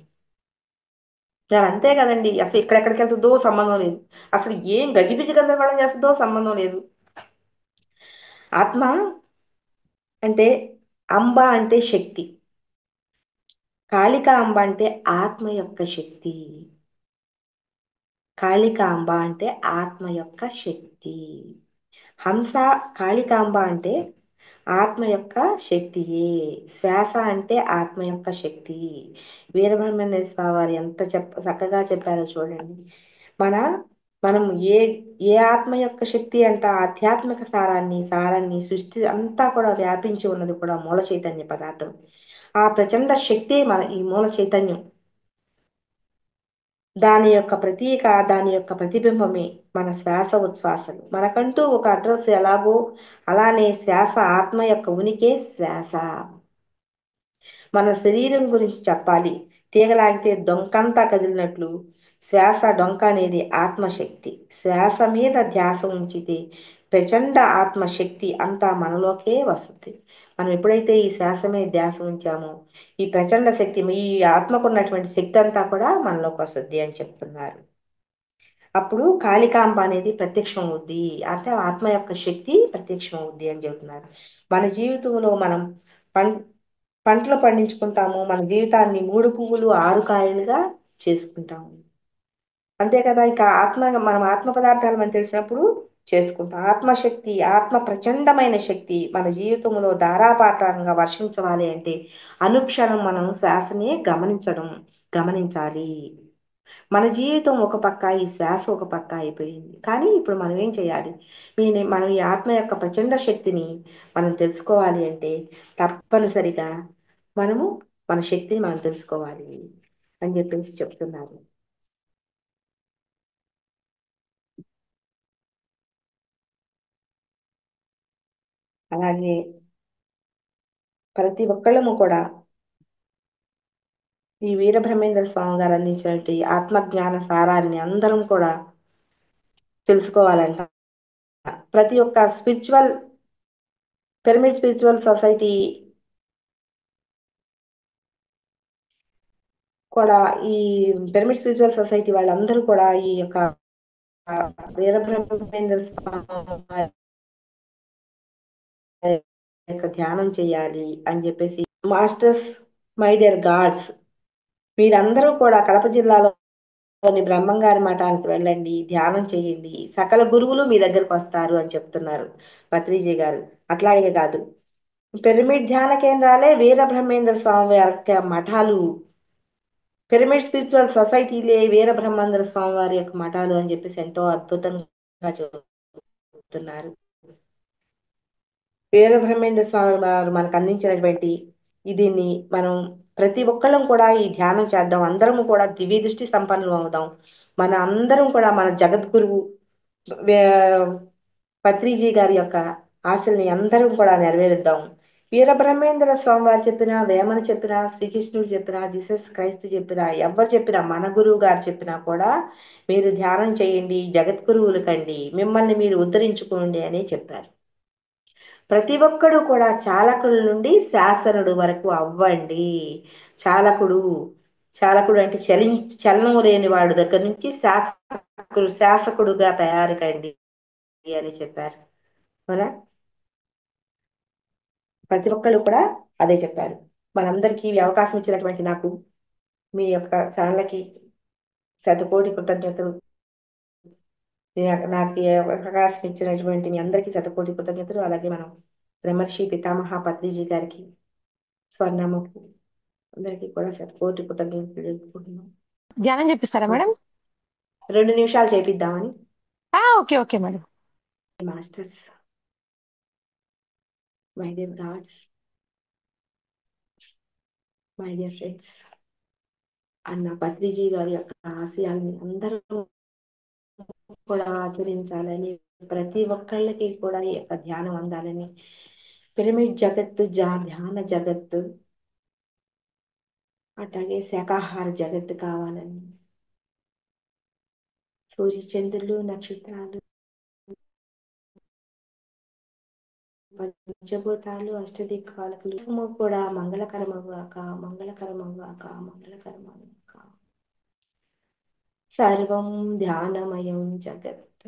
మరి అంతే కదండి, అసలు ఎక్కడెక్కడికి వెళ్తుందో సంబంధం లేదు. అసలు ఏం గజిబిజి గందరగోళం చేస్తుందో సంబంధం లేదు. ఆత్మ అంటే, అంబ అంటే శక్తి, కాళికా అంబ అంటే ఆత్మ యొక్క శక్తి. కాళికాంబ అంటే ఆత్మ యొక్క శక్తి. హంస కాళికాంబ అంటే ఆత్మ యొక్క శక్తియే. శ్వాస అంటే ఆత్మ యొక్క శక్తి. వీరబ్రహ్మణ్యేశ్వర వారు ఎంత చక్కగా చెప్పారో చూడండి. మన మనం ఏ ఏ ఆత్మ యొక్క శక్తి అంట, ఆధ్యాత్మిక సారాన్ని సృష్టి అంతా కూడా వ్యాపించి ఉన్నది కూడా మూల చైతన్య పదార్థం. ఆ ప్రచండ శక్తి మన ఈ మూల చైతన్యం. దాని యొక్క ప్రతీక, దాని యొక్క ప్రతిబింబమే మన శ్వాస ఉచ్ఛ్వాసలు. మనకంటూ ఒక అడ్రస్ ఎలాగో అలానే శ్వాస, ఆత్మ యొక్క ఉనికి శ్వాస. మన శరీరం గురించి చెప్పాలి, తీగలాగితే డొంకంతా కదిలినట్లు శ్వాస డొంక అనేది ఆత్మశక్తి. శ్వాస మీద ధ్యాస ఉంచితే ప్రచండ ఆత్మశక్తి అంతా మనలోకే వస్తుంది. మనం ఎప్పుడైతే ఈ శ్వాస మీద ధ్యాస ఉంచామో ఈ ప్రచండ శక్తి, ఈ ఆత్మకున్నటువంటి శక్తి అంతా కూడా మనలోకి వస్తుంది అని చెప్తున్నారు. అప్పుడు కాళికాంబ అనేది ప్రత్యక్షం అవుద్ది, అంటే ఆత్మ యొక్క శక్తి ప్రత్యక్షం అవుద్ది అని చెబుతున్నారు. మన జీవితంలో మనం పం పంటలు పండించుకుంటాము, మన జీవితాన్ని 3 పువ్వులు 6 కాయలుగా చేసుకుంటాము. అంతే కదా. ఇక మనం ఆత్మ పదార్థాలు మనం తెలిసినప్పుడు చేసుకుంటాం. ఆత్మశక్తి, ఆత్మ ప్రచండమైన శక్తి మన జీవితంలో ధారాపాతంగా వర్షించవాలి అంటే అనుక్షణం మనం శ్వాసనే గమనించాలి. మన జీవితం ఒక పక్క, ఈ శ్వాస ఒక పక్క అయిపోయింది. కానీ ఇప్పుడు మనం ఏం చేయాలి? మనం ఈ ఆత్మ యొక్క ప్రచండ శక్తిని మనం తెలుసుకోవాలి అంటే తప్పనిసరిగా మనము మన శక్తిని మనం తెలుసుకోవాలి అని చెప్పేసి చెప్తున్నారు. అలాగే ప్రతి ఒక్కళ్ళము కూడా ఈ వీరబ్రహ్మేంద్ర స్వామి గారు అందించినటువంటి ఆత్మజ్ఞాన సారాన్ని అందరం కూడా తెలుసుకోవాలంట. ప్రతి ఒక్క పిరమిడ్ స్పిరిచువల్ సొసైటీ కూడా, ఈ పిరమిడ్ స్పిరిచువల్ సొసైటీ వాళ్ళందరూ కూడా ఈ యొక్క వీరబ్రహ్మేంద్ర స్వామి వారి యొక్క ధ్యానం చేయాలి అని చెప్పేసి. మాస్టర్స్, మై డియర్ గాడ్స్, మీరందరూ కూడా కడప జిల్లాలోని బ్రహ్మంగారి మఠానికి వెళ్ళండి, ధ్యానం చేయండి, సకల గురువులు మీ దగ్గరకు వస్తారు అని చెప్తున్నారు పత్రిజీ గారు. అట్లాగే కాదు, పిరమిడ్ ధ్యాన కేంద్రాలే వీరబ్రహ్మేంద్ర స్వామి వారి యొక్క మఠాలు, పిరమిడ్ స్పిరిచువల్ సొసైటీలే వీరబ్రహ్మేంద్ర స్వామి వారి యొక్క మఠాలు అని చెప్పేసి ఎంతో అద్భుతంగా చెప్తున్నారు. వీరబ్రహ్మేంద్ర స్వామి వారు మనకు అందించినటువంటి దీన్ని మనం ప్రతి ఒక్కళ్ళం కూడా ఈ ధ్యానం చేద్దాం. అందరము కూడా దివ్య దృష్టి సంపన్నం అవుదాం. మన అందరం కూడా మన జగద్గురువు పత్రిజీ గారి యొక్క ఆశల్ని అందరం కూడా నెరవేరుద్దాం. వీరబ్రహ్మేంద్ర స్వామి వారు చెప్పినా, వేమన చెప్పినా, శ్రీకృష్ణుడు చెప్పినా, జీసస్ క్రైస్తు చెప్పినా, ఎవరు చెప్పినా, మన గురువు గారు చెప్పినా కూడా మీరు ధ్యానం చేయండి, జగద్గురువులు కండి, మిమ్మల్ని మీరు ఉద్ధరించుకోండి అని చెప్పారు. ప్రతి ఒక్కడు కూడా చాలకుల నుండి శాసనుడు వరకు అవ్వండి. చాలకుడు చాలకుడు అంటే చలనం లేని వాడు దగ్గర నుంచి శాసకుడుగా తయారు కండి అని చెప్పారు. అవునా? ప్రతి ఒక్కళ్ళు కూడా అదే చెప్పారు. మనందరికీ ఈ అవకాశం ఇచ్చినటువంటి నాకు, మీ యొక్క ఛానల్కి శతకోటి కృతజ్ఞతలు. నాకు ఈ అవకాశం ఇచ్చినటువంటి మీ అందరికీ శతకోటి కృతజ్ఞతలు. అలాగే మనం బ్రహ్మర్షి పితామహ పత్రిజీ గారికి, స్వర్ణమ్మకు అందరికీ కూడా శతకోటి కృతజ్ఞతలు తెలుపుకుంటున్నాం. ధ్యానం చెప్పిస్తారా మేడం? 2 నిమిషాలు చేపిద్దామని. Okay okay madam. Masters, my dear gods, my dear friends, అన్న పత్రిజీ గారి యొక్క ఆశయాల్ని అందరూ కూడా ఆచరించాలని, ప్రతి ఒక్కళ్ళకి కూడా ఈ యొక్క ధ్యానం అందాలని, పిరమిడ్ జగత్తు ధ్యాన జగత్తు, అట్లాగే శాకాహార జగత్తు కావాలని, సూర్యచంద్రులు నక్షత్రాలు పంచభూతాలు అష్టదిక్పాలకులు కూడా మంగళకరమగాక, మంగళకరమగాక, మంగళకరమగాక. సర్వం ధ్యానమయం జగత్.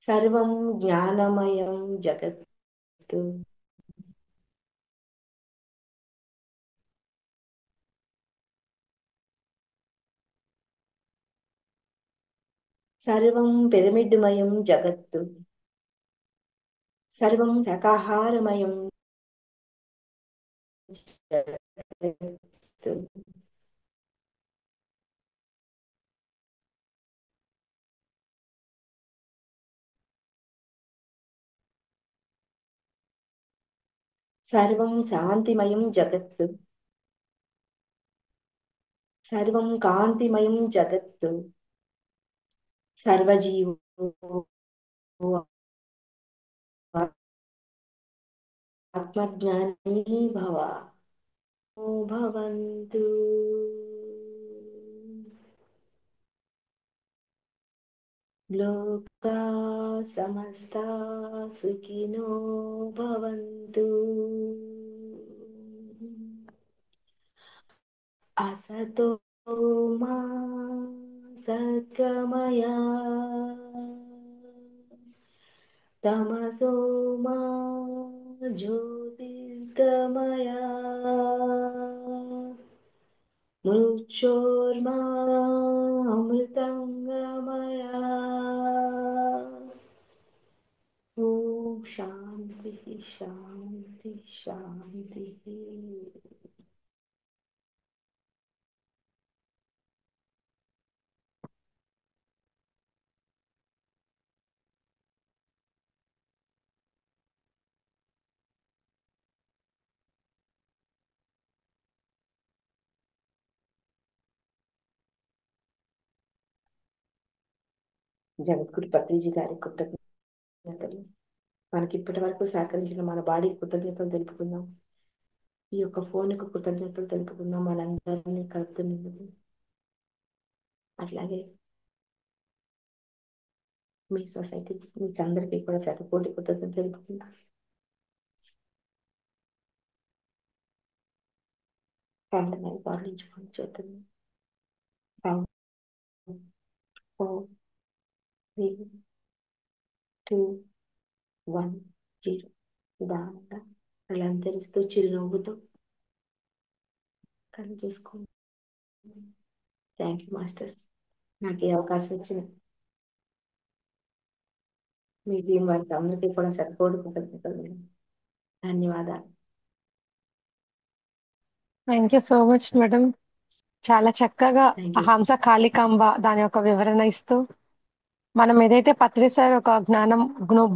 సర్వం జ్ఞానమయం జగత్. సర్వం పిరమిడ్మయం జగత్తు. సర్వం శాకాహారమయం జగత్తు. సర్వం శాంతిమయం జగత్తు. సర్వం కాంతిమయం జగత్తు. సర్వజీవో ఆత్మజ్ఞాని భవంతు. లోకా సమస్తా సుఖినో భవంతు. అసతో మా సద్గమయ, తమసో మా జ్యోతిర్గమయ, మృత్యోర్మా అమృతంగమయ. ఓం శాంతి శాంతి శాంతి. జగద్గురు పత్రిజీ గారి కృతజ్ఞతలు. మనకి ఇప్పటి వరకు సహకరించిన మన బాడీ కృతజ్ఞతలు తెలుపుకుందాం. ఈ యొక్క ఫోన్కు కృతజ్ఞతలు తెలుపుకుందాం, మనందరినీ కలుపుతున్నందుకు. అట్లాగే మీ సొసైటీ మీకు అందరికీ కూడా శతకోటి కృతజ్ఞతలు తెలుపుకుందాం. కళ్ళ మీద పాలించుకొని చేతులు 4 3 2 1 0 నిదానంగా కళ్ళంతరిస్తూ చిరునవ్వుతో కళ్ళు చూసుకోండి. థ్యాంక్ యూ మాస్టర్స్, నాకు ఈ అవకాశం ఇచ్చిన మీ టీం వారికి అందరికీ కూడా శతకోటి కృతజ్ఞతలు. ధన్యవాదాలు. Thank you so much madam. చాలా చక్కగా థ్యాంక్ యూ. హంస కాళికాంబ దాని యొక్క వివరణ ఇస్తూ, మనం ఏదైతే పత్రి సార్ ఒక జ్ఞానం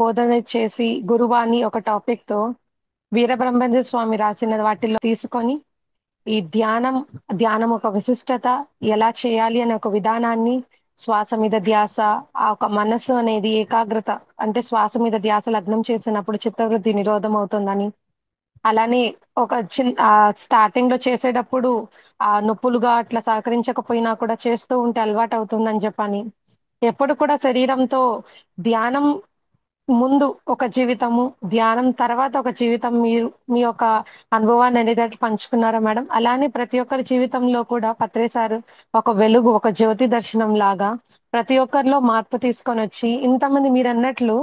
బోధన చేసి గురువాణి ఒక టాపిక్ తో వీరబ్రహ్మేంద్ర స్వామి రాసిన వాటిల్లో తీసుకొని ఈ ధ్యానం ఒక విశిష్టత, ఎలా చేయాలి అనే ఒక విధానాన్ని, శ్వాస మీద ధ్యాస, ఆ ఒక మనస్సు అనేది ఏకాగ్రత, అంటే శ్వాస మీద ధ్యాస లగ్నం చేసినప్పుడు చిత్తవృత్తి నిరోధం అవుతుందని, అలానే ఒక స్టార్టింగ్ లో చేసేటప్పుడు ఆ నొప్పులుగా అట్లా సహకరించకపోయినా కూడా చేస్తూ ఉంటే అలవాటు అవుతుందని చెప్పని, ఎప్పుడు కూడా శరీరంతో ధ్యానం ముందు ఒక జీవితము, ధ్యానం తర్వాత ఒక జీవితం, మీరు మీ యొక్క అనుభవాన్ని అనేది పంచుకున్నారా మేడం? అలానే ప్రతి ఒక్కరి జీవితంలో కూడా పత్రేసారు ఒక వెలుగు, ఒక జ్యోతి దర్శనం లాగా ప్రతి ఒక్కరిలో మార్పు తీసుకొని వచ్చి, ఇంతమంది మీరు అన్నట్లు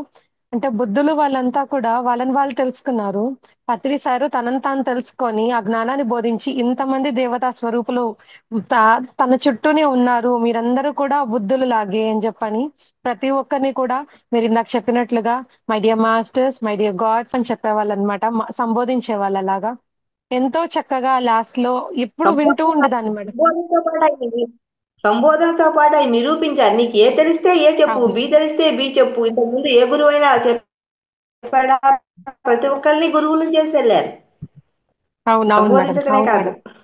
అంటే బుద్ధులు వాళ్ళంతా కూడా వాళ్ళని వాళ్ళు తెలుసుకున్నారు. పత్రి సారు తనను తాను తెలుసుకొని ఆ జ్ఞానాన్ని బోధించి ఇంతమంది దేవతా స్వరూపులు తన చుట్టూనే ఉన్నారు, మీరందరూ కూడా బుద్ధులు లాగే అని చెప్పని ప్రతి ఒక్కరిని కూడా మీరు ఇందాక చెప్పినట్లుగా my dear masters, my dear God's అని చెప్పేవాళ్ళు అనమాట, సంబోధించే వాళ్ళు. అలాగా ఎంతో చక్కగా లాస్ట్ లో ఎప్పుడు వింటూ ఉండేదాన్ని మేడం. సంబోధనతో పాటు సంబోధనతో పాటు అవి నిరూపించారు. నీకు ఏ తెలిస్తే ఏ చెప్పు, అవును బి తెలిస్తే బి చెప్పు. ఇంతకుముందు ఏ గురువు అయినా చెప్పాడా? ప్రతి ఒక్కరిని గురువులు చేసి వెళ్ళారు, అవును అవును మేడం. సంబోధించడమే అవును కాదు. మేడం.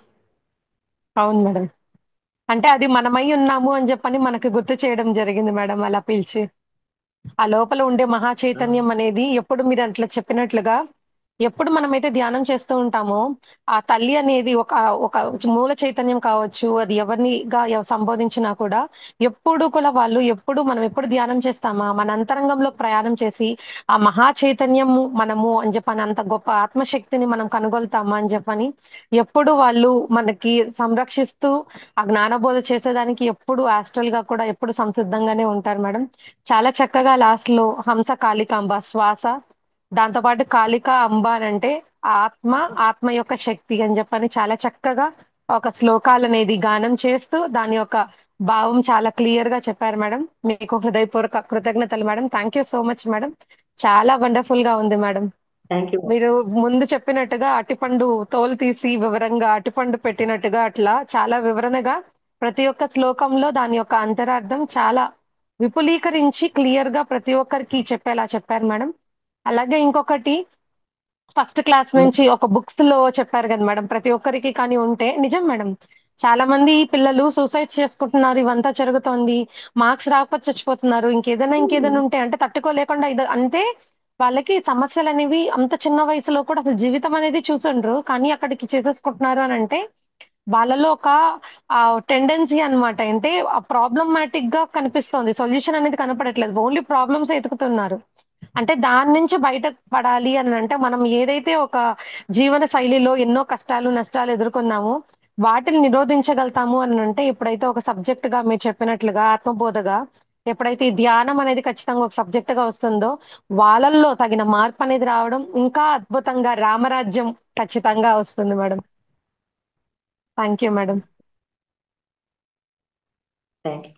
అవును మేడం. అంటే అది మనమై ఉన్నాము అని చెప్పని మనకు గుర్తు చేయడం జరిగింది మేడం, అలా పిలిచి. ఆ లోపల ఉండే మహా చైతన్యం అనేది ఎప్పుడు మీరు అట్లా చెప్పినట్లుగా ఎప్పుడు మనమైతే ధ్యానం చేస్తూ ఉంటామో ఆ తల్లి అనేది ఒక ఒక మూల చైతన్యం కావచ్చు, అది ఎవరినిగా సంబోధించినా కూడా ఎప్పుడు కూడా వాళ్ళు ఎప్పుడు మనం ఎప్పుడు ధ్యానం చేస్తామా మన అంతరంగంలో ప్రయాణం చేసి ఆ మహా చైతన్యము మనము అని చెప్పని అంత గొప్ప ఆత్మశక్తిని మనం కనుగొలుతామా అని చెప్పని ఎప్పుడు వాళ్ళు మనకి సంరక్షిస్తూ ఆ జ్ఞానబోధ చేసేదానికి ఎప్పుడు ఆస్ట్రల్ గా కూడా ఎప్పుడు సంసిద్ధంగానే ఉంటారు మేడం. చాలా చక్కగా లాస్ట్ లో హంస కాళికాంబ శ్వాస, దాంతో పాటు కాళిక అంబ అని అంటే ఆత్మ, ఆత్మ యొక్క శక్తి అని చెప్పని చాలా చక్కగా ఒక శ్లోకాలు అనేది గానం చేస్తూ దాని యొక్క భావం చాలా క్లియర్ గా చెప్పారు మేడం. మీకు హృదయపూర్వక కృతజ్ఞతలు madam. Thank you so much madam. చాలా వండర్ఫుల్ గా ఉంది మేడం. Thank you. మీరు ముందు చెప్పినట్టుగా అటిపండు తోలు తీసి వివరంగా అటిపండు పెట్టినట్టుగా అట్లా చాలా వివరణగా ప్రతి ఒక్క శ్లోకంలో దాని యొక్క అంతరార్థం చాలా విపులీకరించి క్లియర్ గా ప్రతి ఒక్కరికి చెప్పేలా చెప్పారు మేడం. అలాగే ఇంకొకటి, ఫస్ట్ క్లాస్ నుంచి ఒక బుక్స్ లో చెప్పారు కదా మేడం, ప్రతి ఒక్కరికి కానీ ఉంటే నిజం మేడం. చాలా మంది పిల్లలు సూసైడ్ చేసుకుంటున్నారు, ఇవంతా జరుగుతోంది, మార్క్స్ రాకపోతే చచ్చిపోతున్నారు, ఇంకేదైనా ఉంటే అంటే తట్టుకోలేకుండా ఇది అంటే వాళ్ళకి సమస్యలు అనేవి అంత చిన్న వయసులో కూడా అసలు జీవితం అనేది చూసుండ్రు కానీ అక్కడికి చేసేసుకుంటున్నారు అని అంటే వాళ్ళలో ఒక టెండెన్సీ అన్నమాట. అంటే ఆ ప్రాబ్లమాటిక్ గా కనిపిస్తోంది, సొల్యూషన్ అనేది కనపడట్లేదు, ఓన్లీ ప్రాబ్లమ్స్ ఎతుకుతున్నారు. అంటే దాని నుంచి బయట పడాలి అని అంటే మనం ఏదైతే ఒక జీవన శైలిలో ఎన్నో కష్టాలు నష్టాలు ఎదుర్కొన్నామో వాటిని నిరోధించగలుగుతాము అని అంటే ఎప్పుడైతే ఒక సబ్జెక్ట్ గా మీరు చెప్పినట్లుగా ఆత్మబోధగా ఎప్పుడైతే ఈ ధ్యానం అనేది ఖచ్చితంగా ఒక సబ్జెక్ట్ గా వస్తుందో వాళ్ళల్లో తగిన మార్పు అనేది రావడం ఇంకా అద్భుతంగా రామరాజ్యం ఖచ్చితంగా వస్తుంది madam. Thank you madam. Thank you.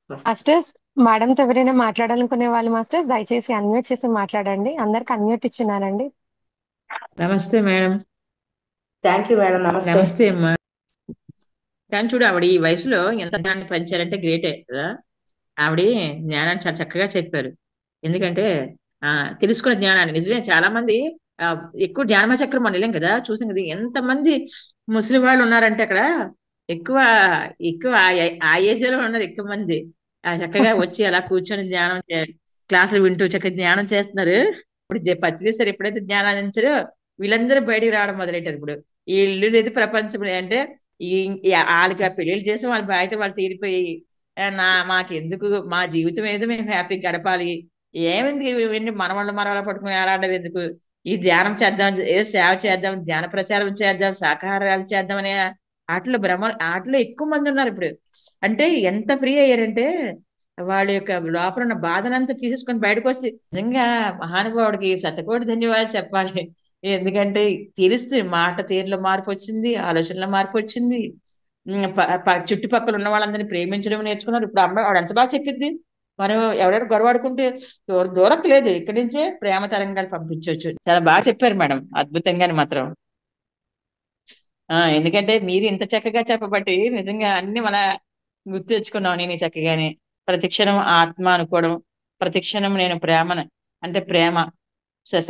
Masters, మేడంతో ఎవరైనా మాట్లాడాలనుకునే వాళ్ళు మాస్టర్స్ దయచేసి అన్మ్యూట్ చేసి మాట్లాడండి. అందరికి అన్మ్యూట్ ఇచ్చినానండి. నమస్తే మేడం. Thank you madam. నమస్తే. నమస్తే అమ్మా. కానీ చూడు, ఆవిడ ఈ వయసులో ఎంత జ్ఞానాన్ని పంచారంటే గ్రేటే కదా. ఆవిడ జ్ఞానాన్ని చాలా చక్కగా చెప్పారు. ఎందుకంటే తెలుసుకున్న జ్ఞానాన్ని నిజమే చాలా మంది ఆ, ఎక్కువ జ్ఞానమ చక్రం అని వెళ్ళాం కదా, చూసాం కదా ఎంతమంది ముసలి వాళ్ళు ఉన్నారంటే అక్కడ ఎక్కువ ఎక్కువ ఆ ఏజ్ లో ఉన్నారు ఎక్కువ మంది. చక్కగా వచ్చి అలా కూర్చొని క్లాసులు వింటూ చక్కగా జ్ఞానం చేస్తున్నారు. ఇప్పుడు పత్రిసారి ఎప్పుడైతే జ్ఞానం అందించారో వీళ్ళందరూ బయటికి రావడం మొదలెట్టారు. ఇప్పుడు ఈ ఇల్లు లేదు ప్రపంచం అంటే వాళ్ళకి పెళ్లిళ్ళు చేసి వాళ్ళ బాధ్యత వాళ్ళు తీరిపోయి మాకెందుకు, మా జీవితం ఏదో మేము హ్యాపీగా గడపాలి, ఏమైంది ఇవన్నీ మనవాళ్ళు పట్టుకుని ఆరాడడం ఎందుకు, ఈ ధ్యానం చేద్దాం, ఏదో సేవ చేద్దాం, ధ్యాన ప్రచారం చేద్దాం, శాకాహారాలు చేద్దాం అనే ఆటలో ఎక్కువ మంది ఉన్నారు ఇప్పుడు. అంటే ఎంత ఫ్రీ అయ్యారంటే వాళ్ళ యొక్క లోపల ఉన్న బాధనంతా తీసేసుకొని బయటకు వస్తే నిజంగా మహానుభావుడికి శతకోటి ధన్యవాదాలు చెప్పాలి. ఎందుకంటే తీరుస్తుంది, మాట తీరులో మార్పు వచ్చింది, ఆలోచనలో మార్పు వచ్చింది. చుట్టుపక్కల ఉన్న వాళ్ళందరినీ ప్రేమించడం నేర్చుకున్నారు. ఇప్పుడు అమ్మాయి వాడు ఎంత బాగా చెప్పింది, మనం ఎవరైనా గొడవాడుకుంటే దూరం లేదు, ఇక్కడి నుంచే ప్రేమ తరంగాలు పంపించవచ్చు. చాలా బాగా చెప్పారు మేడం, అద్భుతంగానే మాత్రం. ఎందుకంటే మీరు ఇంత చక్కగా చెప్పబట్టి నిజంగా అన్ని మన గుర్తు తెచ్చుకున్నాం. నేను చక్కగానే ప్రతిక్షణం ఆత్మ అనుకోవడం, ప్రతిక్షణం నేను ప్రేమను అంటే ప్రేమ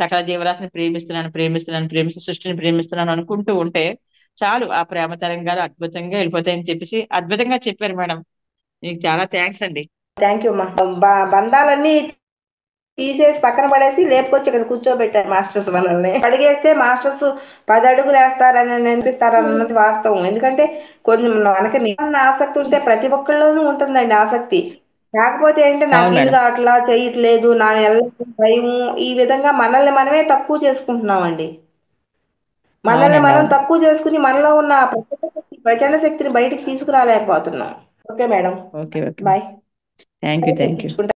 సకల జీవరాశిని ప్రేమిస్తూ సృష్టిని ప్రేమిస్తున్నాను అనుకుంటూ ఉంటే చాలు, ఆ ప్రేమ తరంగాలు అద్భుతంగా వెళ్ళిపోతాయని చెప్పేసి అద్భుతంగా చెప్పారు మేడం. మీకు చాలా థ్యాంక్స్ అండి. థ్యాంక్ యూ అమ్మా. బంధాలన్నీ తీసేసి పక్కన పడేసి లేపుకొచ్చి ఇక్కడ కూర్చోబెట్టారు మాస్టర్స్ మనల్ని. అడిగేస్తే మాస్టర్స్ 10 అడుగులు వేస్తారని అనిపిస్తారన్నది వాస్తవం. ఎందుకంటే కొన్ని మనకి ఆసక్తి ఉంటే ప్రతి ఒక్కళ్ళలోనూ ఉంటుందండి ఆసక్తి. కాకపోతే ఏంటంటే నాకు అవును వీలు మేడం. కావట్లా, చేయట్లేదు, నా భయము, ఈ విధంగా మనల్ని మనమే తక్కువ చేసుకుంటున్నామండి. మనల్ని అవునండి, మనం అవును. తక్కువ చేసుకుని మనలో ఉన్న ప్రచండ శక్తిని బయటికి తీసుకురాలేకపోతున్నాం. Okay madam, okay okay. Bye. Thank you.